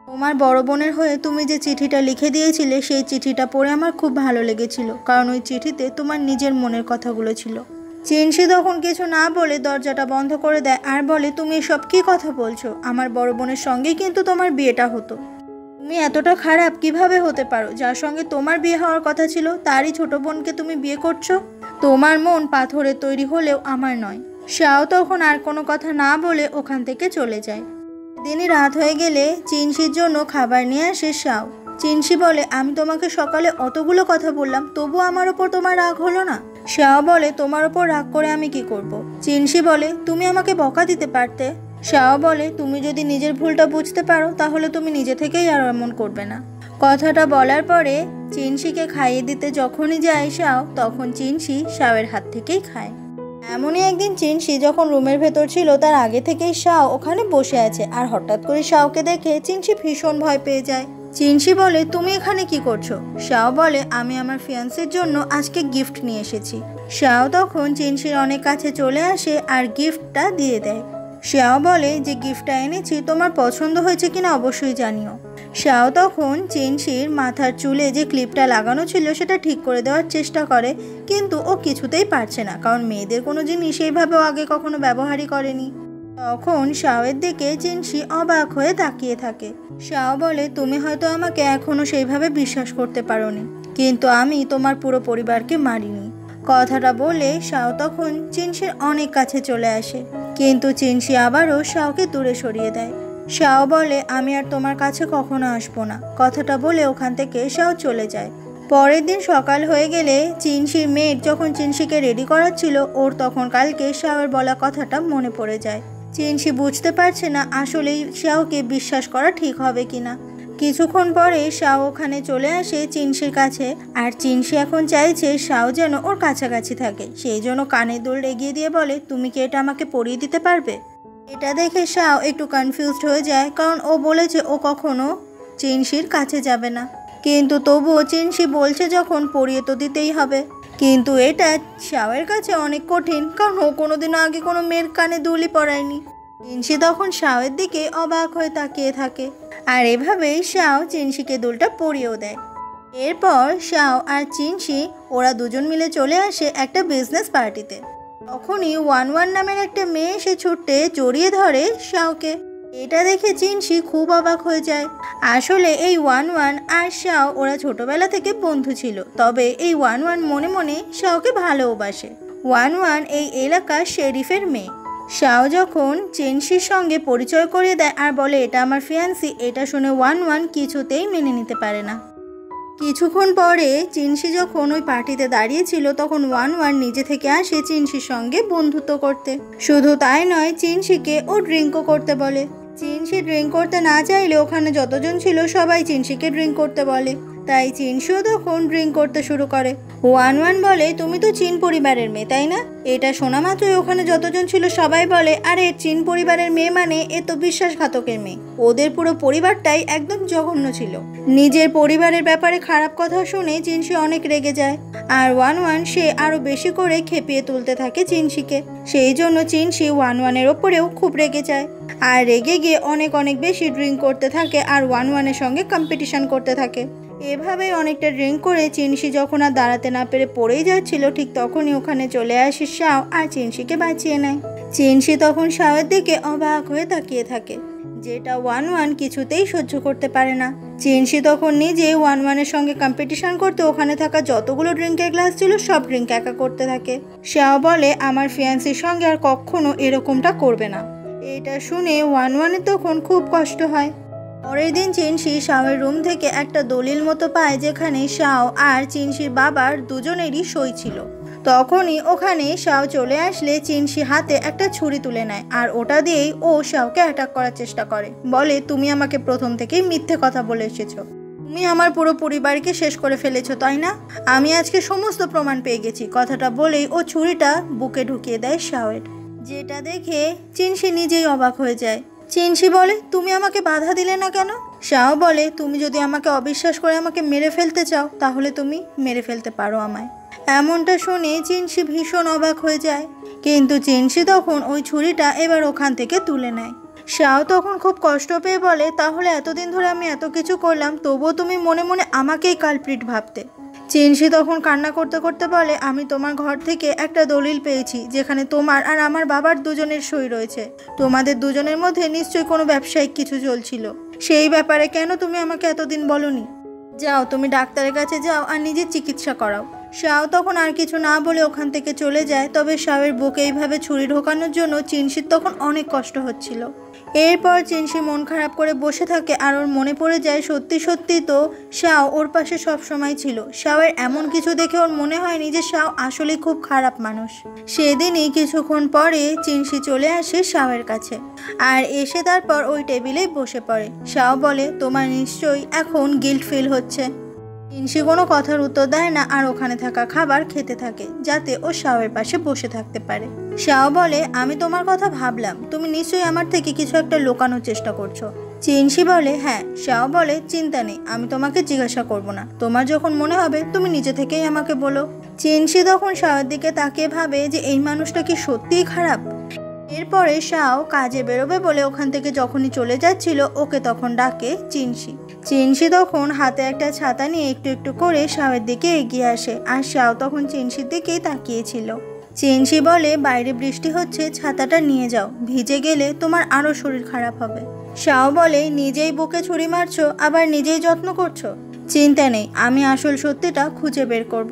তোমার বড় বোনের হয়ে তুমি যে চিঠিটা লিখে দিয়েছিলে সেই চিঠিটা পড়ে আমার খুব ভালো লেগেছিল, কারণ ওই চিঠিতে তোমার নিজের মনের কথাগুলো ছিল। চিনশি তখন কিছু না বলে দরজাটা বন্ধ করে দেয় আর বলে, তুমি এসব কী কথা বলছো? আমার বড় বোনের সঙ্গেই কিন্তু তোমার বিয়েটা হতো। তুমি এতটা খারাপ কিভাবে হতে পারো? যার সঙ্গে তোমার বিয়ে হওয়ার কথা ছিল তারই ছোট বোনকে তুমি বিয়ে করছো? তোমার মন পাথরের তৈরি হলেও আমার নয়। শাও তখন আর কোনো কথা না বলে ওখান থেকে চলে যায়। দিনই রাত হয়ে গেলে চিনশির জন্য খাবার নিয়ে আসে শাও। চিনশি বলে, আমি তোমাকে সকালে অতগুলো কথা বললাম, তবু আমার ওপর তোমার রাগ হলো না? শাও বলে, তোমার ওপর রাগ করে আমি কি করব? চিনশি বলে, তুমি আমাকে বকা দিতে পারতে। শাও বলে, তুমি যদি নিজের ভুলটা বুঝতে পারো তাহলে তুমি নিজে থেকেই আর এমন করবে না। কথাটা বলার পরে চিনশিকে খাইয়ে দিতে যখনই যায় শাও, তখন চিনশি শাওয়ের হাত থেকেই খায়। এমনই একদিন চিনশি যখন রুমের ভেতর ছিল তার আগে থেকেই শাও ওখানে বসে আছে, আর হঠাৎ করে শাওকে দেখে চিনশি ভীষণ ভয় পেয়ে যায়। চিনশি বলে, তুমি এখানে কি করছো? শাও বলে, আমি আমার ফিয়ান্সের জন্য আজকে গিফট নিয়ে এসেছি। শাও তখন চিনশির অনেক কাছে চলে আসে আর গিফটটা দিয়ে দেয়। শাও বলে যে গিফটটা এনেছি তোমার পছন্দ হয়েছে কিনা অবশ্যই জানিও। শাও তখন চিনশির মাথার চুলে যে ক্লিপটা লাগানো ছিল সেটা ঠিক করে দেওয়ার চেষ্টা করে, কিন্তু ও কিছুতেই পারছে না, কারণ মেয়েদের কোনো জিনিস এইভাবেও আগে কখনো ব্যবহারই করেনি। তখন শাওয়ের দিকে চিনশি অবাক হয়ে তাকিয়ে থাকে। শাও বলে, তুমি হয়তো আমাকে এখনো সেইভাবে বিশ্বাস করতে পারোনি, কিন্তু আমি তোমার পুরো পরিবারকে মারিনি। কথাটা বলে শাও তখন চিনশির অনেক কাছে চলে আসে, কিন্তু চিনশি আবারও শাওকে দূরে সরিয়ে দেয়। শাও বলে, আমি আর তোমার কাছে কখনো আসবো না। কথাটা বলে ওখান থেকে শাও চলে যায়। পরের দিন সকাল হয়ে গেলে চিনশির মেয়ের যখন চিনশিকে রেডি করাচ্ছিল, ওর তখন কালকে শাওয়ের বলা কথাটা মনে পড়ে যায়। চিনশি বুঝতে পারছে না আসলেই শাওকে বিশ্বাস করা ঠিক হবে কিনা। কিছুক্ষণ পরে শাও ওখানে চলে আসে চিনশির কাছে, আর চিনশি এখন চাইছে শাও যেন ওর কাছাকাছি থাকে, সেই জন্য কানের দুল এগিয়ে দিয়ে বলে, তুমি কি এটা আমাকে পরিয়ে দিতে পারবে? এটা দেখে শাও একটু কনফিউজড হয়ে যায়, কারণ ও বলেছে ও কখনো চিনশির কাছে যাবে না, কিন্তু তবুও চিনশি বলছে যখন পরিয়ে তো দিতেই হবে। কিন্তু এটা শাওয়ের কাছে অনেক কঠিন, কারণ ও কোনোদিনও আগে কোনো মেয়ের কানে দুলই পরায়নি। চিনশি তখন শাওয়ের দিকে অবাক হয়ে তাকিয়ে থাকে, আর এভাবেই শাও চিনশিকে দুলটা পরিয়েও দেয়। এরপর শাও আর চিনশি ওরা দুজন মিলে চলে আসে একটা বিজনেস পার্টিতে। তখনই ওয়ান ওয়ান নামের একটা মেয়ে এসে ছুটতে জড়িয়ে ধরে শাওকে। এটা দেখে চিনশি খুব অবাক হয়ে যায়। আসলে এই ওয়ান ওয়ান আর শাও ওরা ছোটবেলা থেকে বন্ধু ছিল, তবে এই ওয়ান ওয়ান মনে মনে শাওকে ভালোবাসে। ওয়ান ওয়ান এই এলাকার শেরিফের মেয়ে। শাও যখন চিনশির সঙ্গে পরিচয় করিয়ে দেয় আর বলে এটা আমার ফিয়ান্সি, এটা শুনে ওয়ান ওয়ান কিছুতেই মেনে নিতে পারে না। কিছুক্ষণ পরে চিনশি যখন ওই পার্টিতে দাঁড়িয়েছিল তখন ওয়ান ওয়ান নিজে থেকে আসে চিনশির সঙ্গে বন্ধুত্ব করতে। শুধু তাই নয়, চিনশিকে ও ড্রিঙ্কও করতে বলে। চিনশি ড্রিঙ্ক করতে না চাইলে ওখানে যতজন ছিল সবাই চিনশিকে ড্রিঙ্ক করতে বলে, তাই চিনশিও তখন ড্রিঙ্ক করতে শুরু করে। ওয়ান ওয়ান বলে, তুমি তো চীন পরিবারের মেয়ে তাই না? এটা শোনা মাত্রই ওখানে যতজন ছিল সবাই বলে, আরে চীন পরিবারের মেয়ে মানে এ তো বিশ্বাসঘাতকের মেয়ে। ওদের পুরো পরিবারটাই একদম জঘন্য ছিল। নিজের পরিবারের ব্যাপারে খারাপ কথা শুনে চিনশি অনেক রেগে যায়, আর ওয়ান ওয়ান সে আরো বেশি করে খেপিয়ে তুলতে থাকে চিনশিকে। সেই জন্য চিনশি ওয়ান ওয়ানের ওপরেও খুব রেগে যায়, আর রেগে গিয়ে অনেক বেশি ড্রিঙ্ক করতে থাকে আর ওয়ান ওয়ানের সঙ্গে কম্পিটিশন করতে থাকে। এভাবেই অনেকটা ড্রিঙ্ক করে চিনশি যখন আর দাঁড়াতে না পেরে পড়েই যাচ্ছিল, ঠিক তখনই ওখানে চলে আসে শাও আর চিনশিকে বাঁচিয়ে নেয়। চিনশি তখন শাওয়ের দিকে অবাক হয়ে তাকিয়ে থাকে, যেটা ওয়ান ওয়ান কিছুতেই সহ্য করতে পারে না। চিনশি তখন নিজে ওয়ান ওয়ানের সঙ্গে কম্পিটিশন করতে ওখানে থাকা যতগুলো ড্রিঙ্কের গ্লাস ছিল সব ড্রিঙ্ক একা করতে থাকে। শাও বলে, আমার ফিয়ান্সির সঙ্গে আর কখনো এরকমটা করবে না। এটা শুনে ওয়ান ওয়ানের তখন খুব কষ্ট হয়। পরের দিন চিনশি শাওয়ের রুম থেকে একটা দলিল মতো পায়, যেখানে শাও আর চিনশির বাবার দুজনেরই সই ছিল। তখনই ওখানে শাও চলে আসলে চিনশি হাতে একটা ছুরি তুলে নেয় আর ওটা দিয়েই ও শাওকে অ্যাটাক করার চেষ্টা করে। বলে, তুমি আমাকে প্রথম থেকেই মিথ্যে কথা বলে এসেছো, তুমি আমার পুরো পরিবারকে শেষ করে ফেলেছো, তাই না? আমি আজকে সমস্ত প্রমাণ পেয়ে গেছি। কথাটা বলেই ও ছুরিটা বুকে ঢুকিয়ে দেয় শাওয়ের, যেটা দেখে চিনশি নিজেই অবাক হয়ে যায়। চিনশি বলে, তুমি আমাকে বাধা দিলে না কেন? শাও বলে, তুমি যদি আমাকে অবিশ্বাস করে আমাকে মেরে ফেলতে চাও তাহলে তুমি মেরে ফেলতে পারো আমায়। এমনটা শুনে চিনশি ভীষণ অবাক হয়ে যায়, কিন্তু চিনশি তখন ওই ছুরিটা এবার ওখান থেকে তুলে নেয়। শাও তখন খুব কষ্ট পেয়ে বলে, তাহলে এতদিন ধরে আমি এত কিছু করলাম, তবুও তুমি মনে মনে আমাকেই কালপ্রিট ভাবতে। চিনশি তখন কান্না করতে করতে বলে, আমি তোমার ঘর থেকে একটা দলিল পেয়েছি যেখানে তোমার আর আমার বাবার দুজনের সই রয়েছে। তোমাদের দুজনের মধ্যে নিশ্চয়ই কোনো ব্যবসায়িক কিছু চলছিল, সেই ব্যাপারে কেন তুমি আমাকে এতদিন বলনি? যাও, তুমি ডাক্তারের কাছে যাও আর নিজের চিকিৎসা করাও। শাও তখন আর কিছু না বলে ওখান থেকে চলে যায়। তবে শাওয়ের বুকে এইভাবে ছুরি ঢোকানোর জন্য চিনশির তখন অনেক কষ্ট হচ্ছিল। এরপর চিনশি মন খারাপ করে বসে থাকে আর ওর মনে পড়ে যায় সত্যি সত্যি তো শাও ওর পাশে সব সময় ছিল। শাওয়ের এমন কিছু দেখে ওর মনে হয়নি যে শাও আসলে খুব খারাপ মানুষ। সেদিনই কিছুক্ষণ পরে চিনশি চলে আসে শাওয়ের কাছে আর এসে তারপর ওই টেবিলেই বসে পড়ে। শাও বলে, তোমার নিশ্চয়ই এখন গিল্ট ফিল হচ্ছে। চিনশি কোনো কথার উত্তর দেয় না আর ওখানে থাকা খাবার খেতে থাকে যাতে ও শাওয়ের পাশে বসে থাকতে পারে। শাও বলে, আমি তোমার কথা ভাবলাম, তুমি নিশ্চয়ই আমার থেকে কিছু একটা লুকানোর চেষ্টা করছো। চিনশি বলে, হ্যাঁ। শাও বলে, চিন্তা নেই, আমি তোমাকে জিজ্ঞাসা করব না, তোমার যখন মনে হবে তুমি নিজে থেকেই আমাকে বলো। চিনশি তখন শাওয়ের দিকে তাকিয়ে ভাবে যে এই মানুষটা কি সত্যিই খারাপ। এরপরে শাও কাজে বেরোবে বলে ওখান থেকে যখনই চলে যাচ্ছিল ওকে তখন ডাকে চিনশি। চিনশি তখন হাতে একটা ছাতা নিয়ে একটু একটু করে শাওয়ের দিকে এগিয়ে আসে আর শাও তখন চিনশির দিকেই তাকিয়েছিল। চিনশি বলে, বাইরে বৃষ্টি হচ্ছে, ছাতাটা নিয়ে যাও, ভিজে গেলে তোমার আরও শরীর খারাপ হবে। শাও বলে, নিজেই বুকে ছুরি মারছো আবার নিজেই যত্ন করছো। চিন্তা নেই, আমি আসল সত্যিটা খুঁজে বের করব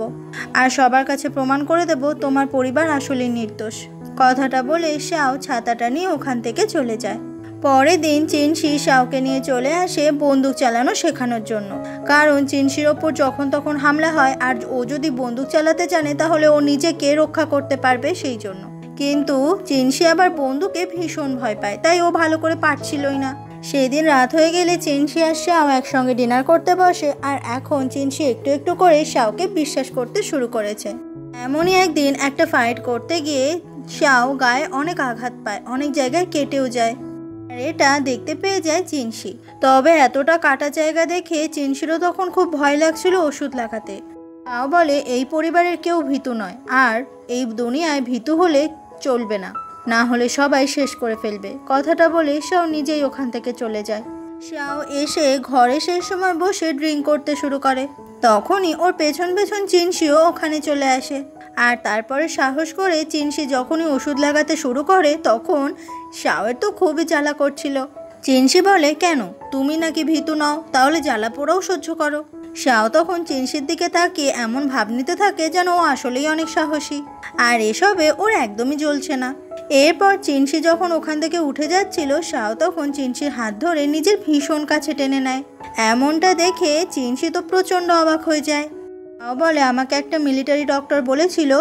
আর সবার কাছে প্রমাণ করে দেব তোমার পরিবার আসলেই নির্দোষ। কথাটা বলে শাও ছাতাটা নিয়ে ওখান থেকে চলে যায়। পরের দিন চিনশি শাওকে নিয়ে চলে আসে বন্দুক চালানো শেখানোর জন্য, কারণ চিনশির ওপর যখন তখন হামলা হয় আর ও যদি বন্দুক চালাতে জানে তাহলে ও নিজেকে রক্ষা করতে পারবে সেই জন্য। কিন্তু চিনশি আবার বন্দুকে ভীষণ ভয় পায়, তাই ও ভালো করে পারছিলই না। সেদিন রাত হয়ে গেলে চিনশি আর শাও একসঙ্গে ডিনার করতে বসে আর এখন চিনশি একটু একটু করে শাওকে বিশ্বাস করতে শুরু করেছে। এমনই একদিন একটা ফাইট করতে গিয়ে শাও গায়ে অনেক আঘাত পায়, অনেক জায়গায় কেটেও যায় আর এটা দেখতে পেয়ে যায় চিনশি। তবে এতটা কাটা জায়গা দেখে চিনশিরও তখন খুব ভয় লাগছিল ওষুধ লাগাতে। শাও বলে, এই পরিবারের কেউ ভীতু নয় আর এই দুনিয়ায় ভীতু হলে চলবে না, না হলে সবাই শেষ করে ফেলবে। কথাটা বলে শাও নিজেই ওখান থেকে চলে যায়। শাও এসে ঘরে সেই সময় বসে ড্রিঙ্ক করতে শুরু করে। তখনই ওর পেছন পেছন চিনশিও ওখানে চলে আসে আর তারপরে সাহস করে চিনশি যখনই ওষুধ লাগাতে শুরু করে তখন শাওয়ের তো খুবই জ্বালা করছিল। চিনশি বলে, কেন, তুমি নাকি ভীতু নও, তাহলে জ্বালা পোড়াও সহ্য করো। শাও তখন চিনশির দিকে তাকিয়ে এমন ভাব নিতে থাকে যেন ও আসলেই অনেক সাহসী আর এসবে ওর একদমই জ্বলছে না। এরপর চিনশি যখন ওখান থেকে উঠে যাচ্ছিল শাও তখন চিনশির হাত ধরে নিজের ভীষণ কাছে টেনে নেয়। এমনটা দেখে চিনশি তো প্রচণ্ড অবাক হয়ে যায়। শাও বলে, আমাকে একটা মিলিটারি ডক্টর বলেছিল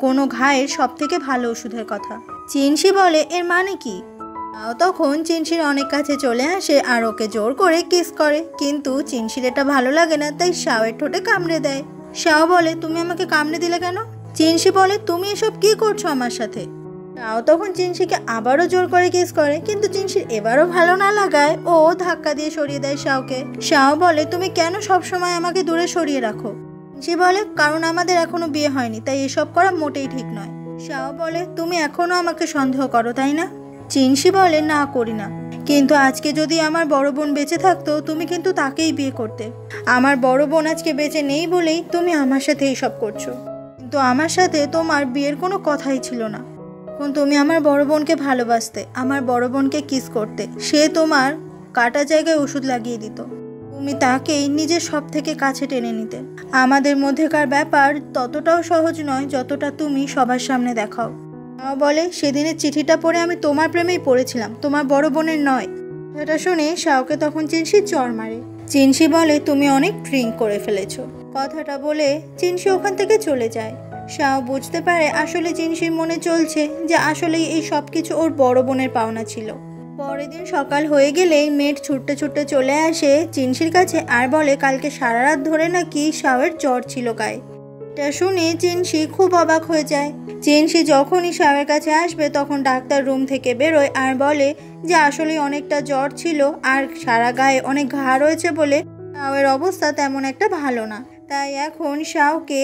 কোনো ঘায়ের সব থেকে ভালো ওষুধের কথা। চিনশি বলে, এর মানে কি? শাও তখন চিনশির অনেক কাছে চলে আসে আর ওকে জোর করে কিস করে, কিন্তু চিনশির এটা ভালো লাগে না তাই শাওয়ের ঠোঁটে কামড়ে দেয়। শাও বলে, তুমি আমাকে কামড়ে দিলে কেন? চিনশি বলে, তুমি এসব কি করছো আমার সাথে? শাও তখন চিনশিকে আবারও জোর করে কিস করে, কিন্তু চিনশির এবারও ভালো না লাগায় ও ধাক্কা দিয়ে সরিয়ে দেয় শাওকে। শাও বলে, তুমি কেন সবসময় আমাকে দূরে সরিয়ে রাখো? চিনশি বলে, কারণ আমাদের এখনো বিয়ে হয়নি তাই এসব করা মোটেই ঠিক নয়। শাও বলে, তুমি এখনো আমাকে সন্দেহ করো তাই না? চিনশি বলে, না করি না, কিন্তু আজকে যদি আমার বড় বোন বেঁচে থাকতো তুমি কিন্তু তাকেই বিয়ে করতে। আমার বড় বোন আজকে বেঁচে নেই বলেই তুমি আমার সাথে এইসব করছো, কিন্তু আমার সাথে তোমার বিয়ের কোনো কথাই ছিল না। এখন তুমি আমার বড় বোনকে ভালোবাসতে, আমার বড় বোনকে কিস করতে, সে তোমার কাটা জায়গায় ওষুধ লাগিয়ে দিত, তুমি তাকেই নিজের সব থেকে কাছে টেনে নিতে। আমাদের মধ্যেকার ব্যাপার ততটাও সহজ নয় যতটা তুমি সবার সামনে দেখাও। শাও বলে, সেদিনের চিঠিটা পড়ে আমি তোমার প্রেমেই পড়েছিলাম, তোমার বড় বোনের নয়। এটা শুনে শাওকে তখন চিনশি চড় মারে। চিনশি বলে, তুমি অনেক ড্রিঙ্ক করে ফেলেছো। কথাটা বলে চিনশি ওখান থেকে চলে যায়। শাও বুঝতে পারে আসলে জিনসির মনে চলছে যে আসলেই এই সব কিছু ওর বড় বোনের পাওনা ছিল। পরের দিন সকাল হয়ে গেলেই মেড ছুটতে ছুটতে চলে আসে জিনসির কাছে আর বলে কালকে সারা রাত ধরে নাকি শাওয়ের জ্বর ছিল গায়ে। এটা শুনে জিনসি খুব অবাক হয়ে যায়। জিনসি যখনই শাওয়ের কাছে আসবে তখন ডাক্তার রুম থেকে বেরোয় আর বলে যে আসলে অনেকটা জ্বর ছিল আর সারা গায়ে অনেক ঘা রয়েছে বলে শাওয়ের অবস্থা তেমন একটা ভালো না, তাই এখন শাওকে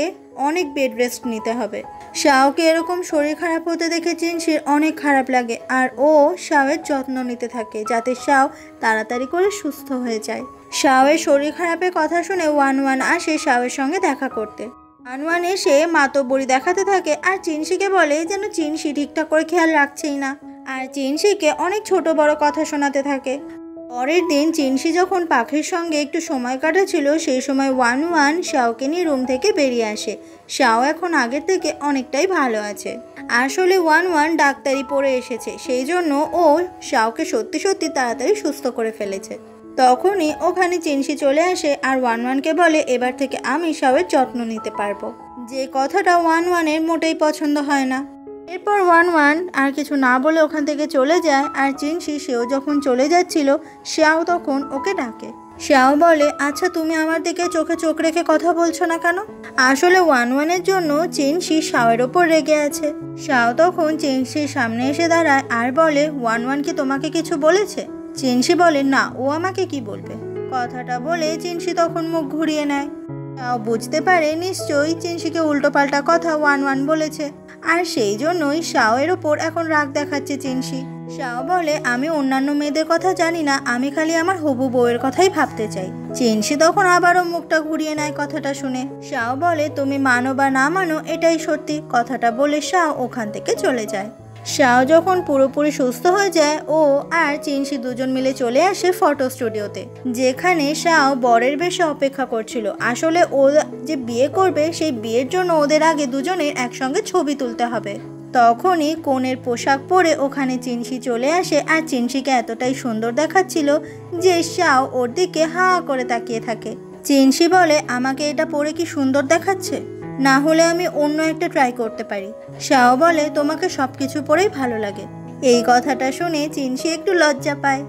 অনেক বেড রেস্ট নিতে হবে। শাওকে এরকম শরীর খারাপ হতে দেখে জিনসির অনেক খারাপ লাগে আর ও শাওয়ের যত্ন নিতে থাকে যাতে শাও তাড়াতাড়ি করে সুস্থ হয়ে যায়। শাওয়ের শরীর খারাপের কথা শুনে ওয়ান আসে শাওয়ের সঙ্গে দেখা করতে। ওয়ান এসে মাতব্বরি দেখাতে থাকে আর জিনসিকে বলে যেন জিনসি ঠিকঠাক করে খেয়াল রাখছেই না, আর জিনসিকে অনেক ছোট বড় কথা শোনাতে থাকে। পরের দিন জিনসি যখন পাখির সঙ্গে একটু সময় কাটাচ্ছিল সেই সময় ওয়ান শাওকে নিয়ে রুম থেকে বেরিয়ে আসে। শাও এখন আগের থেকে অনেকটাই ভালো আছে। আসলে ওয়ান ডাক্তারি পড়ে এসেছে, সেই জন্য ও শাওকে সত্যি সত্যি তাড়াতাড়ি সুস্থ করে ফেলেছে। তখনই ওখানে জিনসি চলে আসে আর ওয়ানকে বলে এবার থেকে আমি শাওয়ের যত্ন নিতে পারবো, যে কথাটা ওয়ানের মোটেই পছন্দ হয় না। এরপর ওয়ান আর কিছু না বলে ওখান থেকে চলে যায় আর জিনসি সেও যখন চলে যাচ্ছিল শাও তখন ওকে ডাকে। শাও বলে আচ্ছা তুমি আমার দিকে চোখে চোখ রেখে কথা বলছো না কেন? আসলে ওয়ানের জন্য জিনসি শাওয়ের ওপর রেগে আছে। শাও তখন জিনসির সামনে এসে দাঁড়ায় আর বলে ওয়ান কি তোমাকে কিছু বলেছে? জিনসি বলে না, ও আমাকে কি বলবে। কথাটা বলে জিনসি তখন মুখ ঘুরিয়ে নেয়। শাও বুঝতে পারে নিশ্চয়ই জিনসিকে উল্টোপাল্টা কথা ওয়ান বলেছে আর সেই জন্যই শাওয়ের ওপর এখন রাগ দেখাচ্ছে জিনসি। শাও বলে আমি অন্যান্য মেয়েদের কথা জানি না, আমি খালি আমার হবু বউয়ের কথাই ভাবতে চাই। জিনসি তখন আবারও মুখটা ঘুরিয়ে নেয় কথাটা শুনে। শাও বলে তুমি মানো বা না মানো এটাই সত্যি। কথাটা বলে শাও ওখান থেকে চলে যায়। শাও যখন পুরোপুরি সুস্থ হয়ে যায় ও আর জিনসি দুজন মিলে চলে আসে ফটো স্টুডিওতে, যেখানে শাও বরের বেশে অপেক্ষা করছিল। আসলে ও যে বিয়ে করবে সেই বিয়ের জন্য ওদের আগে দুজনের একসঙ্গে ছবি তুলতে হবে। তখনই কনের পোশাক পরে ওখানে জিনসি চলে আসে আর জিনসিকে এতটাই সুন্দর দেখাচ্ছিল যে শাও ওর দিকে হা করে তাকিয়ে থাকে। জিনসি বলে আমাকে এটা পরে কি সুন্দর দেখাচ্ছে, না হলে আমি অন্য একটা ট্রাই করতে পারি। শাও বলে তোমাকে সবকিছু পরেই ভালো লাগে। এই কথাটা শুনে জিনসি একটু লজ্জা পায়।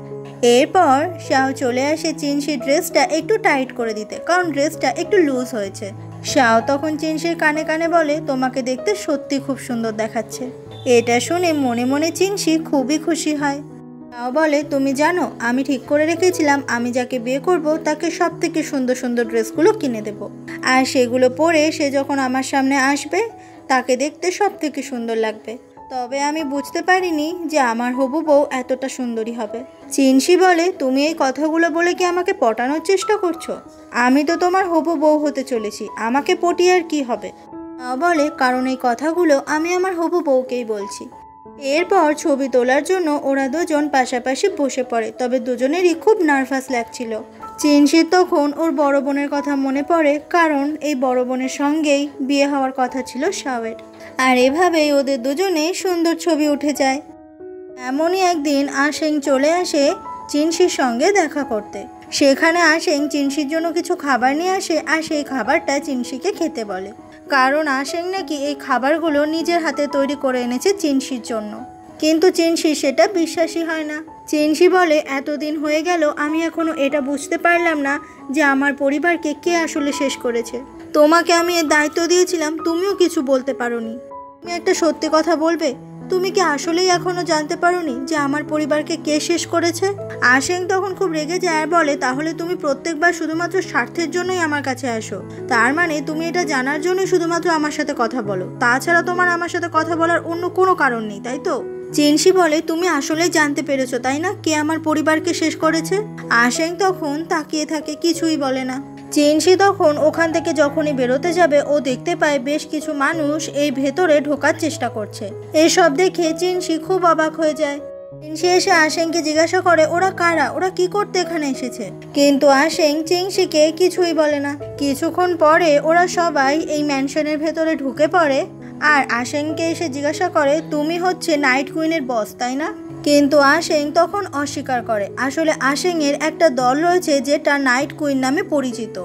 এরপর শাও চলে আসে জিনসির ড্রেসটা একটু টাইট করে দিতে, কারণ ড্রেসটা একটু লুজ হয়েছে। শাও তখন জিনসির কানে কানে বলে তোমাকে দেখতে সত্যি খুব সুন্দর দেখাচ্ছে। এটা শুনে মনে মনে জিনসি খুবই খুশি হয়। শাও বলে তুমি জানো আমি ঠিক করে রেখেছিলাম আমি যাকে বিয়ে করব তাকে সব থেকে সুন্দর সুন্দর ড্রেসগুলো কিনে দেব, আর সেগুলো পরে সে যখন আমার সামনে আসবে তাকে দেখতে সব থেকে সুন্দর লাগবে। তবে আমি বুঝতে পারিনি যে আমার হবু বউ এতটা সুন্দরী হবে। জিনসি বলে তুমি এই কথাগুলো বলে কি আমাকে পটানোর চেষ্টা করছো? আমি তো তোমার হবু বউ হতে চলেছি, আমাকে পটিয়ে আর কি হবে? বলে কারণ এই কথাগুলো আমি আমার হবু বউকেই বলছি। এরপর ছবি তোলার জন্য ওরা দুজন পাশাপাশি বসে পড়ে, তবে দুজনেরই খুব নার্ভাস লাগছিল। জিনসির তখন ওর বড় বোনের কথা মনে পড়ে, কারণ এই বড় বোনের সঙ্গেই বিয়ে হওয়ার কথা ছিল শাওয়ের, আর এভাবেই ওদের দুজনেই সুন্দর ছবি উঠে যায়। এমনই একদিন আশেং চলে আসে জিনসির সঙ্গে দেখা করতে। সেখানে আশেং জিনসির জন্য কিছু খাবার নিয়ে আসে আর সেই খাবারটা জিনসিকে খেতে বলে, কারণ আশেং নাকি এই খাবারগুলো নিজের হাতে তৈরি করে এনেছে জিনসির জন্য। কিন্তু জিনসি সেটা বিশ্বাসই হয় না। জিনসি বলে এতদিন হয়ে গেল আমি এখনো এটা বুঝতে পারলাম না যে আমার পরিবারকে কে আসলে শেষ করেছে। তোমাকে আমি এর দায়িত্ব দিয়েছিলাম, তুমিও কিছু বলতে পারোনি। তুমি একটা সত্যি কথা বলবে, তুমি কি আসলেই এখনো জানতে পারোনি যে আমার পরিবারকে কে শেষ করেছে? আশেং তখন খুব রেগে যায় আর বলে তাহলে তুমি প্রত্যেকবার শুধুমাত্র স্বার্থের জন্যই আমার কাছে আসো, তার মানে তুমি এটা জানার জন্যই শুধুমাত্র আমার সাথে কথা বলো, তাছাড়া তোমার আমার সাথে কথা বলার অন্য কোনো কারণ নেই, তাই তো? জিনসি বলে তুমি আসলেই জানতে পেরেছো তাই না কে আমার পরিবারকে শেষ করেছে? আশেং তখন তাকিয়ে থাকে, কিছুই বলে না। জিনসি তখন ওখান থেকে যখনই বেরোতে যাবে ও দেখতে পায় বেশ কিছু মানুষ এই ভেতরে ঢোকার চেষ্টা করছে। এসব দেখে জিনসি খুব অবাক হয়ে যায়। জিনসি এসে আশেংকে জিজ্ঞাসা করে ওরা কারা, ওরা কি করতে এখানে এসেছে, কিন্তু আশেং জিনসিকে কিছুই বলে না। কিছুক্ষণ পরে ওরা সবাই এই ম্যানশনের ভেতরে ঢুকে পড়ে আর আশেংকে এসে জিজ্ঞাসা করে তুমি হচ্ছে নাইট কুইনের বস তাই না? কিন্তু আশেং তখন অস্বীকার করে। আসলে আশেংয়ের একটা দল রয়েছে যেটা নাইট কুইন নামে পরিচিত।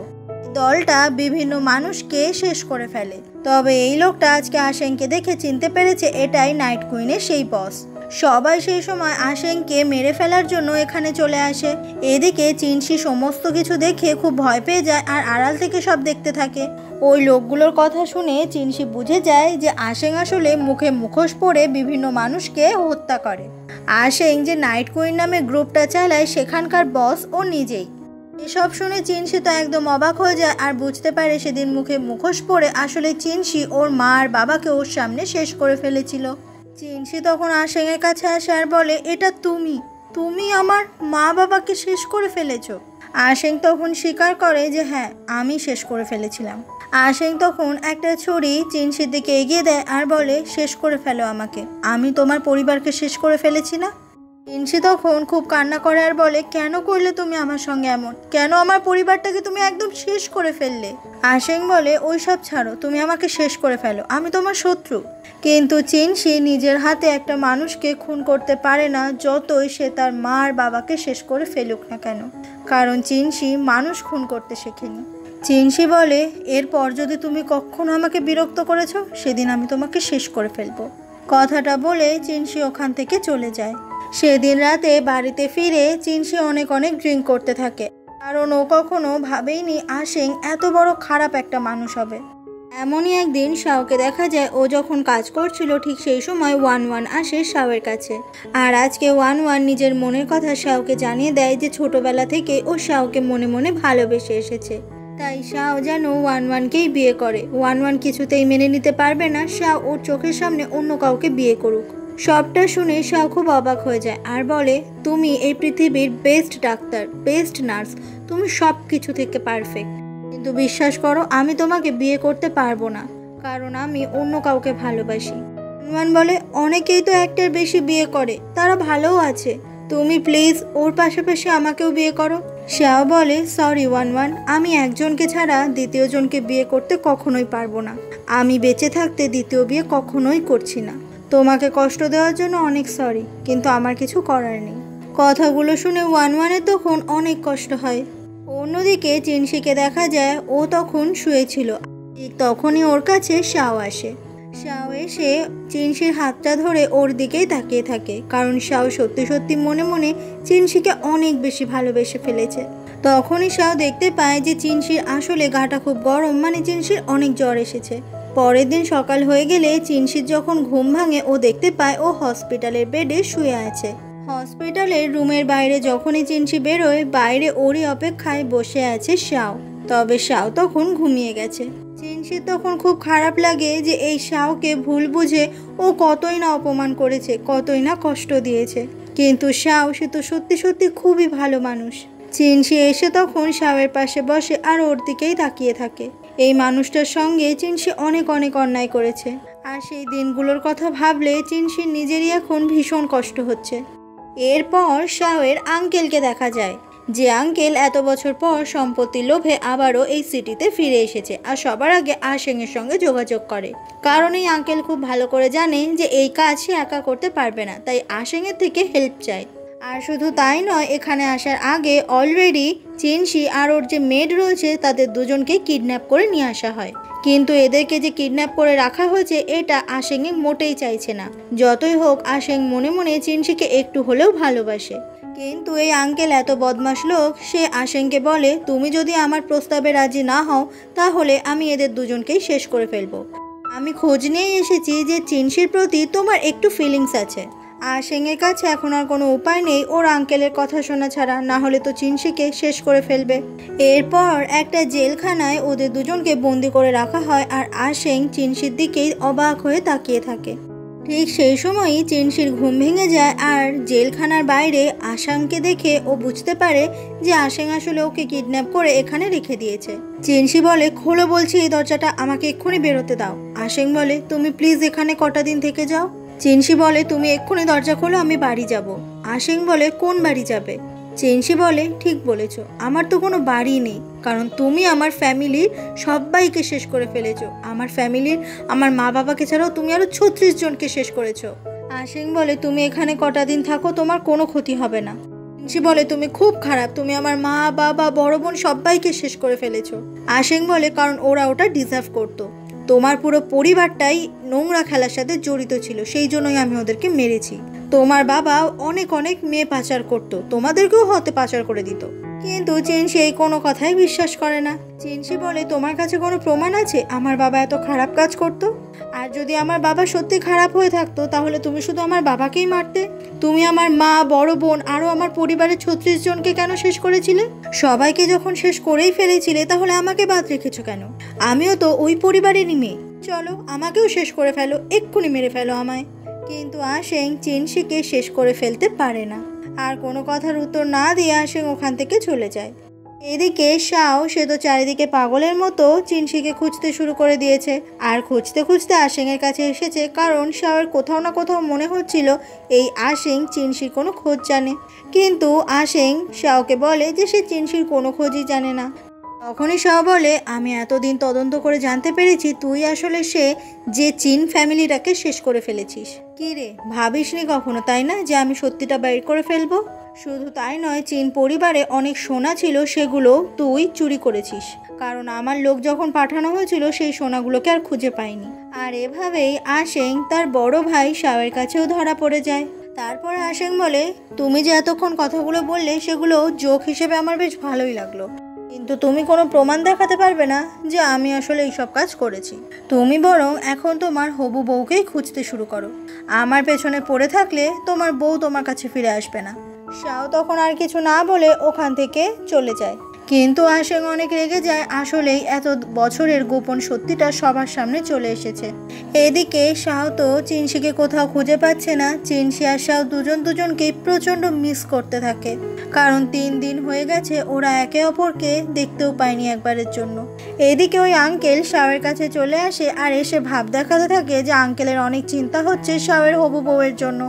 দলটা বিভিন্ন মানুষকে শেষ করে ফেলে। তবে এই লোকটা আজকে আশেংকে দেখে চিনতে পেরেছে এটাই নাইট কুইনের সেই বস। সবাই সেই সময় আশেংকে মেরে ফেলার জন্য এখানে চলে আসে। এদিকে চিনসি সমস্ত কিছু দেখে খুব ভয় পেয়ে যায় আর আড়াল থেকে সব দেখতে থাকে। ওই লোকগুলোর কথা শুনে চিনসি বুঝে যায় যে আশেং আসলে মুখে মুখোশ পরে বিভিন্ন মানুষকে হত্যা করে। আশেং যে নাইট কুইন নামে গ্রুপটা চালায় সেখানকার বস ও নিজেই। এসব শুনে চিনসি তো একদম অবাক হয়ে যায় আর বুঝতে পারে সেদিন মুখে মুখোশ পরে আসলে চিনসি ওর মা আর বাবাকে ওর সামনে শেষ করে ফেলেছিল। চিনসি তখন আশেংয়ের কাছে আসে আর বলে, এটা তুমি আমার মা বাবাকে শেষ করে ফেলেছ। আশেং তখন স্বীকার করে যে হ্যাঁ, আমি শেষ করে ফেলেছিলাম। আশেং তখন একটা ছুরি চিনসির দিকে এগিয়ে দেয় আর বলে, শেষ করে ফেলো আমাকে, আমি তোমার পরিবারকে শেষ করে ফেলেছি না। চিনসি তখন খুব কান্না করে আর বলে, কেন করলে তুমি আমার সঙ্গে এমন? কেন আমার পরিবারটাকে তুমি একদম শেষ করে ফেললে? আশেং বলে, ওইসব ছাড়ো, তুমি আমাকে শেষ করে ফেলো, আমি তোমার শত্রু। কিন্তু চিনসি নিজের হাতে একটা মানুষকে খুন করতে পারে না, যতই সে তার মা আর বাবাকে শেষ করে ফেলুক না কেন, কারণ চিনসি মানুষ খুন করতে শেখেনি। চিনসি বলে, এরপর যদি তুমি কখনো আমাকে বিরক্ত করেছো, সেদিন আমি তোমাকে শেষ করে ফেলবো। কথাটা বলে চিনসি ওখান থেকে চলে যায়। সেদিন রাতে বাড়িতে ফিরে চিনসি অনেক ড্রিঙ্ক করতে থাকে, কারণ ও কখনো ভাবেইনি আশেং এত বড় খারাপ একটা মানুষ হবে। এমনই একদিন শাওকে দেখা যায় ও যখন কাজ করছিল ঠিক সেই সময় 1-1 আসে শাওয়ের কাছে। আর আজকে 1-1 নিজের মনের কথা শাওকে জানিয়ে দেয় যে ছোটবেলা থেকে ও শাওকে মনে মনে ভালোবেসে এসেছে, তাই শাও যেন 1-1কেই বিয়ে করে। 1-1 কিছুতেই মেনে নিতে পারবে না শাও ওর চোখের সামনে অন্য কাউকে বিয়ে করুক। সবটা শুনে শাও খুব অবাক হয়ে যায় আর বলে, তুমি এই পৃথিবীর বেস্ট ডাক্তার, বেস্ট নার্স, তুমি সব কিছু থেকে পারফেক্ট, কিন্তু বিশ্বাস করো আমি তোমাকে বিয়ে করতে পারবো না, কারণ আমি অন্য কাউকে ভালোবাসি। 1-1 বলে, অনেকেই তো একটার বেশি বিয়ে করে, তারা ভালোও আছে, তুমি প্লিজ ওর পাশাপাশি আমাকেও বিয়ে করো। শাও বলে, সরি 1-1, আমি একজনকে ছাড়া দ্বিতীয় জনকে বিয়ে করতে কখনোই পারবো না। আমি বেঁচে থাকতে দ্বিতীয় বিয়ে কখনোই করছি না। তোমাকে কষ্ট দেওয়ার জন্য অনেক সরি, কিন্তু আমার কিছু করার নেই। কথাগুলো শুনে 1-1-এর তখন অনেক কষ্ট হয়। অন্যদিকে চিনসিকে দেখা যায় ও তখন শুয়েছিল। ঠিক তখনই ওর কাছে শাও আসে। শাও এসে চিনসির হাতটা ধরে ওর দিকেই তাকিয়ে থাকে, কারণ শাও সত্যি সত্যি মনে মনে চিনসিকে অনেক বেশি ভালোবেসে ফেলেছে। তখনই শাও দেখতে পায় যে চিনসির আসলে গাটা খুব গরম, মানে চিনসির অনেক জ্বর এসেছে। পরের দিন সকাল হয়ে গেলে চিনসির যখন ঘুম ভাঙে ও দেখতে পায় ও হসপিটালের বেডে শুয়ে আছে। হসপিটালের রুমের বাইরে যখনই চিনসি বেরোয়, বাইরে ওরই অপেক্ষায় বসে আছে শাও। তবে শাও তখন ঘুমিয়ে গেছে। চিনসির তখন খুব খারাপ লাগে যে এই শাওকে ভুল বুঝে ও কতই না অপমান করেছে, কতই না কষ্ট দিয়েছে, কিন্তু শাও সে তো সত্যি সত্যি খুবই ভালো মানুষ। চিনসি এসে তখন শাওয়ের পাশে বসে আর ওর দিকেই তাকিয়ে থাকে। এই মানুষটার সঙ্গে চিনসি অনেক অন্যায় করেছে, আর সেই দিনগুলোর কথা ভাবলে চিনসির নিজেরই এখন ভীষণ কষ্ট হচ্ছে। এরপর শাওয়ের আঙ্কেলকে দেখা যায়, যে আঙ্কেল এত বছর পর সম্পত্তির লোভে আবারও এই সিটিতে ফিরে এসেছে আর সবার আগে আশেংয়ের সঙ্গে যোগাযোগ করে, কারণ এই আঙ্কেল খুব ভালো করে জানে যে এই কাজ সে একা করতে পারবে না, তাই আশেংয়ের থেকে হেল্প চায়। আর শুধু তাই নয়, এখানে আসার আগে অলরেডি চিনসি আর ওর যে মেড রয়েছে তাদের দুজনকে কিডন্যাপ করে নিয়ে আসা হয়, কিন্তু এদেরকে যে কিডন্যাপ করে রাখা হয়েছে এটা আশেংয়ে মোটেই চাইছে না। যতই হোক আশেং মনে মনে চিনসিকে একটু হলেও ভালোবাসে, কিন্তু এই আঙ্কেল এত বদমাশ লোক, সে আশেংকে বলে, তুমি যদি আমার প্রস্তাবে রাজি না হও তাহলে আমি এদের দুজনকেই শেষ করে ফেলবো। আমি খোঁজ নিয়ে এসেছি যে চিনসির প্রতি তোমার একটু ফিলিংস আছে। আশেংয়ের কাছে এখন আর কোনো উপায় নেই ওর আঙ্কেলের কথা শোনা ছাড়া, না হলে তো চিনসিকে শেষ করে ফেলবে। এরপর একটা জেলখানায় ওদের দুজনকে বন্দি করে রাখা হয় আর আশেং চিনসির দিকেই অবাক হয়ে তাকিয়ে থাকে। ঠিক সেই সময়ই চিনসির ঘুম ভেঙে যায় আর জেলখানার বাইরে আশেংকে দেখে ও বুঝতে পারে যে আশেং আসলে ওকে কিডন্যাপ করে এখানে রেখে দিয়েছে। চিনসি বলে, খোলো বলছি এই দরজাটা, আমাকে এক্ষুনি বেরোতে দাও। আশেং বলে, তুমি প্লিজ এখানে কটা দিন থেকে যাও। চিনসি বলে, তুমি এক্ষুনি দরজা খোলো, আমি বাড়ি যাব। আশেং বলে, কোন বাড়ি যাবে? চিনসি বলে, ঠিক বলেছ, আমার তো কোনো বাড়ি নেই, কারণ তুমি আমার ফ্যামিলির সবাইকে শেষ করে ফেলেছো। আমার ফ্যামিলির আমার মা বাবাকে ছাড়াও তুমি আরো 36 জনকে শেষ করেছো। আশেং বলে, তুমি এখানে কটা দিন থাকো, তোমার কোনো ক্ষতি হবে না। চিনসি বলে, তুমি খুব খারাপ, তুমি আমার মা বাবা বড় বোন সবাইকে শেষ করে ফেলেছো। আশেং বলে, কারণ ওরা ওটা ডিজার্ভ করতো। তোমার পুরো পরিবারটাই নোংরা খেলার সাথে জড়িত ছিল, সেই জন্যই আমি ওদেরকে মেরেছি। তোমার বাবা অনেক অনেক মেয়ে পাচার করতো, তোমাদেরকেও হতে পাচার করে দিত। কিন্তু চিনসি এই কোনো কথাই বিশ্বাস করে না। চিনসি বলে, তোমার কাছে কোনো প্রমাণ আছে আমার বাবা এত খারাপ কাজ করতো? আর যদি আমার বাবা সত্যি খারাপ হয়ে থাকতো তাহলে তুমি শুধু আমার বাবাকেই মারতে। তুমি আমার মা, বড় বোন আরও আমার পরিবারের 36 জনকে কেন শেষ করেছিলে? সবাইকে যখন শেষ করেই ফেলেছিলে তাহলে আমাকে বাদ রেখেছো কেন? আমিও তো ওই পরিবারেরই মেয়ে। চলো আমাকেও শেষ করে ফেলো, এক্ষুনি মেরে ফেলো আমায়। কিন্তু আশেং চিনসিকে শেষ করে ফেলতে পারে না। আর কোনো কথার উত্তর না দিয়ে আশেং ওখান থেকে চলে যায়। এদিকে শাও, সে তো চারিদিকে পাগলের মতো চিনসিকে খুঁজতে শুরু করে দিয়েছে। আর খুঁজতে খুঁজতে আশেংয়ের কাছে এসেছে, কারণ শাওয়ের কোথাও না কোথাও মনে হচ্ছিল এই আশেং চিনসির কোনো খোঁজ জানে। কিন্তু আশেং শাওকে বলে যে সে চিনসির কোনো খোঁজই জানে না। তখনই শাও বলে, আমি এতদিন তদন্ত করে জানতে পেরেছি তুই আসলে যে চিন ফ্যামিলিটাকে শেষ করে ফেলেছিস। কি রে, ভাবিসনি কখনো তাই না যে আমি সত্যিটা বের করে ফেলবো? শুধু তাই নয়, চীন পরিবারে অনেক সোনা ছিল, সেগুলো তুই চুরি করেছিস। কারণ আমার লোক যখন পাঠানো হয়েছিল সেই সোনাগুলোকে আর খুঁজে পাইনি। আর এভাবেই আশেং তার বড় ভাই শাওয়ের কাছেও ধরা পড়ে যায়। তারপর আশেং বলে, তুমি যে এতক্ষণ কথাগুলো বললে সেগুলো জোক হিসেবে আমার বেশ ভালোই লাগলো, কিন্তু তুমি কোনো প্রমাণ দেখাতে পারবে না যে আমি আসলে এইসব কাজ করেছি। তুমি বরং এখন তোমার হবু বউকেই খুঁজতে শুরু করো। আমার পেছনে পড়ে থাকলে তোমার বউ তোমার কাছে ফিরে আসবে না। শাও তখন আর কিছু না বলে ওখান থেকে চলে যায়। কিন্তু আশেং অনেক রেগে যায়, আসলেই এত বছরের গোপন সত্যিটা সবার সামনে চলে এসেছে। এদিকে শাও তো চিনসিকে কোথাও খুঁজে পাচ্ছে না। চিনসি আর শাও দুজনকেই প্রচণ্ড মিস করতে থাকে, কারণ 3 দিন হয়ে গেছে ওরা একে অপরকে দেখতেও পায়নি একবারের জন্য। এদিকে ওই আঙ্কেল শাওয়ের কাছে চলে আসে আর এসে ভাব দেখাতে থাকে যে আঙ্কেলের অনেক চিন্তা হচ্ছে শাওয়ের হবু বউয়ের জন্য।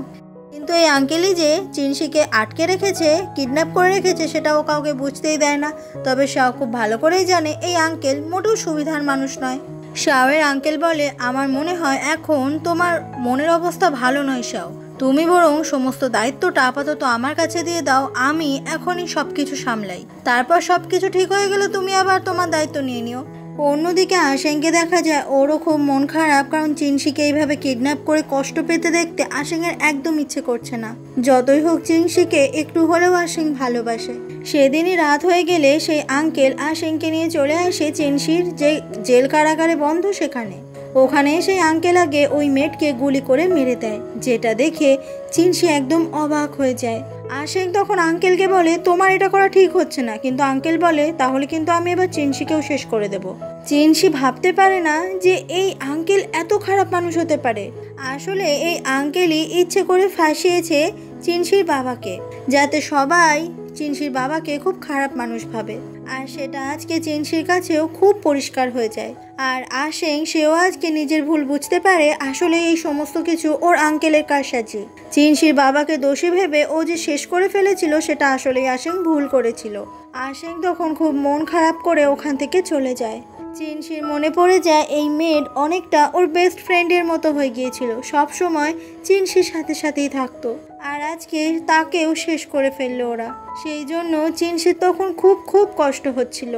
কিন্তু এই আঙ্কেলই যে চিনসিকে আটকে রেখেছে, কিডন্যাপ করে রেখেছে, সেটাও কাউকে বুঝতেই দেয় না। তবে শাও খুব ভালো করেই জানে এই আঙ্কেল মোটেও সুবিধার মানুষ নয়। শাওয়ের আঙ্কেল বলে, আমার মনে হয় এখন তোমার মনের অবস্থা ভালো নয় শাও, তুমি বরং সমস্ত দায়িত্বটা আপাতত আমার কাছে দিয়ে দাও, আমি এখনই সব কিছু সামলাই। তারপর সব কিছু ঠিক হয়ে গেলে তুমি আবার তোমার দায়িত্ব নিয়ে নিও। অন্যদিকে আশেংকে দেখা যায় ওরও খুব মন খারাপ, কারণ চিনসিকে এইভাবে কিডন্যাপ করে কষ্ট পেতে দেখতে আশেংয়ের একদম ইচ্ছে করছে না। যতই হোক চিনসিকে একটু হলেও আশেং ভালোবাসে। সেদিনই রাত হয়ে গেলে সেই আঙ্কেল আশেংকে নিয়ে চলে আসে চিনসির যে জেল কারাগারে বন্ধ সেখানে। ওখানে সেই আঙ্কেল আগে ওই মেয়েটকে গুলি করে মেরে দেয়, যেটা দেখে চিনসি একদম অবাক হয়ে যায়। আশেং তখন আঙ্কেলকে বলে, তোমার এটা করা ঠিক হচ্ছে না। কিন্তু আঙ্কেল বলে, তাহলে কিন্তু আমি এবার চিনসিকেও শেষ করে দেব। চিনসি ভাবতে পারে না যে এই আঙ্কেল এত খারাপ মানুষ হতে পারে। আসলে এই আঙ্কেলই ইচ্ছে করে ফাঁসিয়েছে চিনসির বাবাকে, যাতে সবাই চিনসির বাবাকে খুব খারাপ মানুষ ভাবে। আর সেটা আজকে চিনসির কাছেও খুব পরিষ্কার হয়ে যায়। আর আশেং সেও আজকে নিজের ভুল বুঝতে পারে, আসলে এই সমস্ত কিছু ওর আঙ্কেলের কারসাজি। চিনসির বাবাকে দোষী ভেবে ও যে শেষ করে ফেলেছিল সেটা আসলেই আশেং ভুল করেছিল। আশেং তখন খুব মন খারাপ করে ওখান থেকে চলে যায়। চিনসির মনে পড়ে যায় এই মেড অনেকটা ওর বেস্ট ফ্রেন্ডের মতো হয়ে গিয়েছিল, সব সময় চিনসির সাথে সাথেই থাকতো। আর আজকে তাকেও শেষ করে ফেললো ওরা। সেই জন্য চিনসির তখন খুব কষ্ট হচ্ছিল।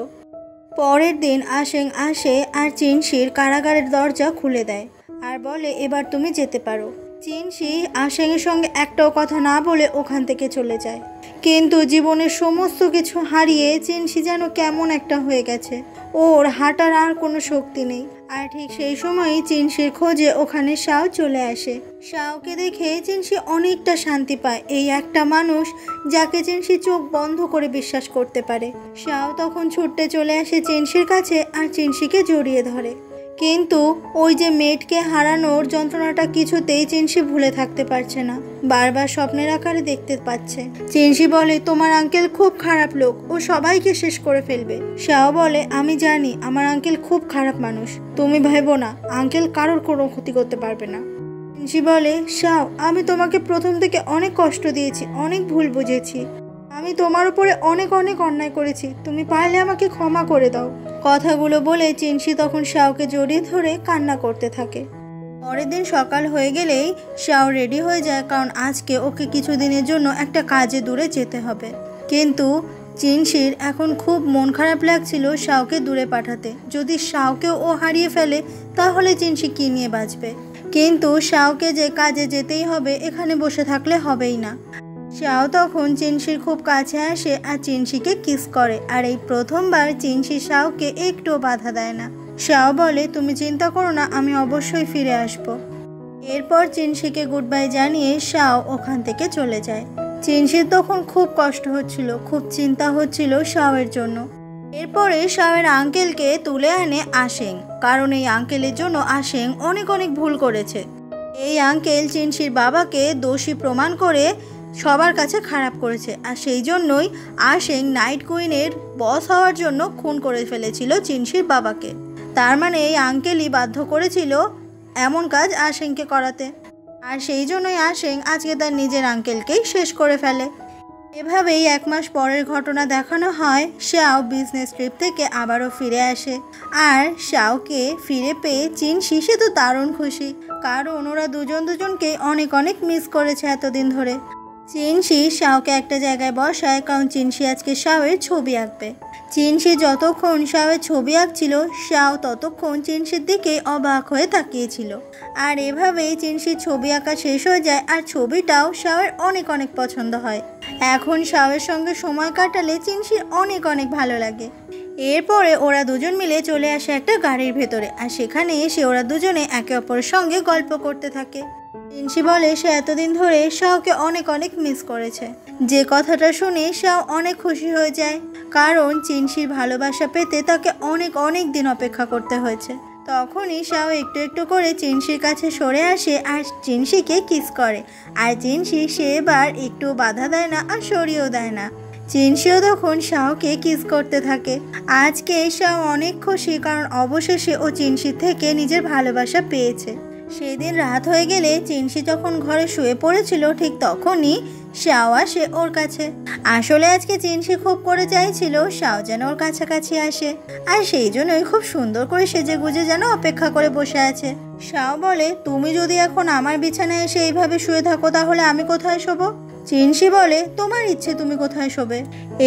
পরের দিন আশেং আসে আর চিনসির কারাগারের দরজা খুলে দেয় আর বলে, এবার তুমি যেতে পারো। চিনসি আশেংয়ের সঙ্গে একটাও কথা না বলে ওখান থেকে চলে যায়। কিন্তু জীবনের সমস্ত কিছু হারিয়ে চিনসি যেন কেমন একটা হয়ে গেছে, ওর হাঁটার আর কোনো শক্তি নেই। আর ঠিক সেই সময়ই চিনসির খোঁজে ওখানে শাও চলে আসে। শাওকে দেখে চিনসি অনেকটা শান্তি পায়, এই একটা মানুষ যাকে চিনসি চোখ বন্ধ করে বিশ্বাস করতে পারে। শাও তখন ছুটতে চলে আসে চিনসির কাছে আর চিনসিকে জড়িয়ে ধরে। কিন্তু ওই যে মেয়েটকে হারানোর যন্ত্রণাটা কিছুতেই চিনসি ভুলে থাকতে পারছে না, বারবার স্বপ্নের আকারে দেখতে পাচ্ছে। চিনসি বলে, তোমার আঙ্কেল খুব খারাপ লোক, ও সবাইকে শেষ করে ফেলবে। শাও বলে, আমি জানি আমার আঙ্কেল খুব খারাপ মানুষ, তুমি ভেবো না, আঙ্কেল কারোর কোনো ক্ষতি করতে পারবে না। চিনসি বলে, শাও আমি তোমাকে প্রথম থেকে অনেক কষ্ট দিয়েছি, অনেক ভুল বুঝেছি, আমি তোমার উপরে অনেক অন্যায় করেছি, তুমি পারলে আমাকে ক্ষমা করে দাও। কথাগুলো বলে চিনসি তখন শাওকে জড়িয়ে ধরে কান্না করতে থাকে। পরের দিন সকাল হয়ে গেলেই শাও রেডি হয়ে যায়, কারণ আজকে ওকে কিছুদিনের জন্য একটা কাজে দূরে যেতে হবে। কিন্তু চিনসির এখন খুব মন খারাপ লাগছিল শাওকে দূরে পাঠাতে। যদি শাওকেও ও হারিয়ে ফেলে তাহলে চিনসি কী নিয়ে বাঁচবে। কিন্তু শাওকে যে কাজে যেতেই হবে, এখানে বসে থাকলে হবেই না। শাও তখন চিনসির খুব কাছে আসে আর চিনসিকে কিস করে। আর এই প্রথমবার চিনসি শাওকে একটুও বাধা দেয় না। শাও বলে, তুমি চিন্তা করো না, আমি অবশ্যই ফিরে আসব। এরপর চিনসিকে গুড বাই জানিয়ে শাও ওখান থেকে চলে যায়। চিনসির তখন খুব কষ্ট হচ্ছিল, খুব চিন্তা হচ্ছিল শাওয়ের জন্য। এরপরে শাওয়ের আঙ্কেলকে তুলে আনে আশেং, কারণ এই আঙ্কেলের জন্য আশেং অনেক অনেক ভুল করেছে। এই আঙ্কেল চিনসির বাবাকে দোষী প্রমাণ করে সবার কাছে খারাপ করেছে, আর সেই জন্যই আশেং নাইট কুইনের বস হওয়ার জন্য খুন করে ফেলেছিল চিনসির বাবাকে। তার মানে এই আঙ্কেলই বাধ্য করেছিল এমন কাজ আশেংকে করাতে, আর সেই জন্যই আশেং আজকে তার নিজের আঙ্কেলকেই শেষ করে ফেলে। এভাবেই 1 মাস পরের ঘটনা দেখানো হয়। শাও বিজনেস ট্রিপ থেকে আবারও ফিরে আসে, আর শাওকে ফিরে পেয়ে চিনসি সে তো দারুণ খুশি, কারণ ওরা দুজনকে অনেক অনেক মিস করেছে এতদিন ধরে। চিনসি শাওকে একটা জায়গায় বসায়, কারণ চিনসি আজকে শাওয়ের ছবি আঁকবে। চিনসি যতক্ষণ শাওয়ের ছবি আঁকছিল, শাও ততক্ষণ চিনসির দিকে অবাক হয়ে তাকিয়েছিল। আর এভাবেই চিনসির ছবি আঁকা শেষ হয়ে যায়, আর ছবিটাও শাওয়ের অনেক অনেক পছন্দ হয়। এখন শাওয়ের সঙ্গে সময় কাটালে চিনসির অনেক অনেক ভালো লাগে। এরপরে ওরা দুজন মিলে চলে আসে একটা গাড়ির ভেতরে, আর সেখানে এসে ওরা দুজনে একে অপরের সঙ্গে গল্প করতে থাকে। চিনসি বলে সে এতদিন ধরে শাওকে অনেক অনেক মিস করেছে। যে কথাটা শুনে শাও অনেক খুশি হয়ে যায়, কারণ চিনসির ভালোবাসা পেতে তাকে অনেক অনেক দিন অপেক্ষা করতে হয়েছে। তখনই শাও একটু একটু করে চিনসির কাছে সরে আসে আর চিনসিকে কিস করে। আর চিনসি সে এবার একটু বাধা দেয় না আর সরিয়েও দেয় না। চিনসিও তখন শাওকে কিস করতে থাকে। আজকে শাও অনেক খুশি, কারণ অবশেষে ও চিনসির থেকে নিজের ভালোবাসা পেয়েছে। সেদিন রাত হয়ে গেলে চিনসি যখন ঘরে শুয়ে পড়েছিল, ঠিক তখনই শাও আসে ওর কাছে। আসলে আজকে চিনসি খুব করে চাইছিল শাও যেন ওর কাছাকাছি আসে, আর সেই জন্যই খুব সুন্দর করে সেজে গুজে যেন অপেক্ষা করে বসে আছে। শাও বলে, তুমি যদি এখন আমার বিছানায় এসে এইভাবে শুয়ে থাকো, তাহলে আমি কোথায় শোবো? চিনসি বলে, তোমার ইচ্ছে, তুমি কোথায় শোবে।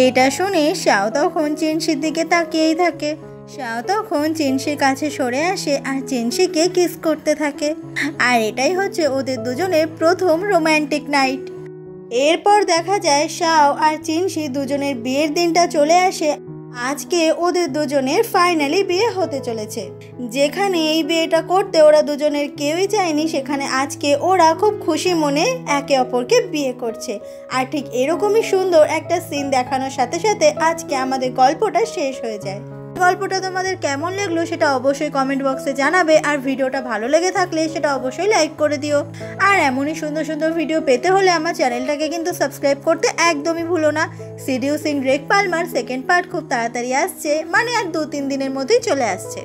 এটা শুনে শাও তখন চিনসির দিকে তাকিয়েই থাকে। শাও তখন চিনসির কাছে সরে আসে আর চিনসিকে কিস করতে থাকে। আর এটাই হচ্ছে ওদের দুজনের প্রথম রোম্যান্টিক নাইট। এরপর দেখা যায় শাও আর চিনসি দুজনের বিয়ের দিনটা চলে আসে। আজকে ওদের দুজনের ফাইনালি বিয়ে হতে চলেছে। যেখানে এই বিয়েটা করতে ওরা দুজনের কেউই চায়নি, সেখানে আজকে ওরা খুব খুশি মনে একে অপরকে বিয়ে করছে। আর ঠিক এরকমই সুন্দর একটা সিন দেখানোর সাথে সাথে আজকে আমাদের গল্পটা শেষ হয়ে যায়। গল্পটা তোমাদের কেমন লাগলো সেটা অবশ্যই কমেন্ট বক্সে জানাবে, আর ভিডিওটা ভালো লেগে থাকলে সেটা অবশ্যই লাইক করে দিও। আর এমনই সুন্দর সুন্দর ভিডিও পেতে হলে আমার চ্যানেলটাকে কিন্তু সাবস্ক্রাইব করতে একদমই ভুলো না। সিডিউসিং গ্রেগ পালমার সেকেন্ড পার্ট খুব তাড়াতাড়ি আসছে, মানে আর 2-3 দিনের মধ্যেই চলে আসছে।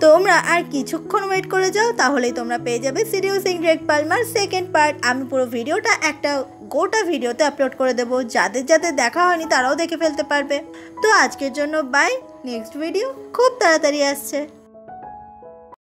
তোমরা আর কিছুক্ষণ ওয়েট করে যাও, তাহলেই তোমরা পেয়ে যাবে সিডিউসিং গ্রেগ পালমার সেকেন্ড পার্ট। আমি পুরো ভিডিওটা একটা গোটা ভিডিওতে আপলোড করে দেবো, যাদের যাদের দেখা হয়নি তারাও দেখে ফেলতে পারবে। তো আজকের জন্য বাই, নেক্সট ভিডিও খুব তাড়াতাড়ি আসছে।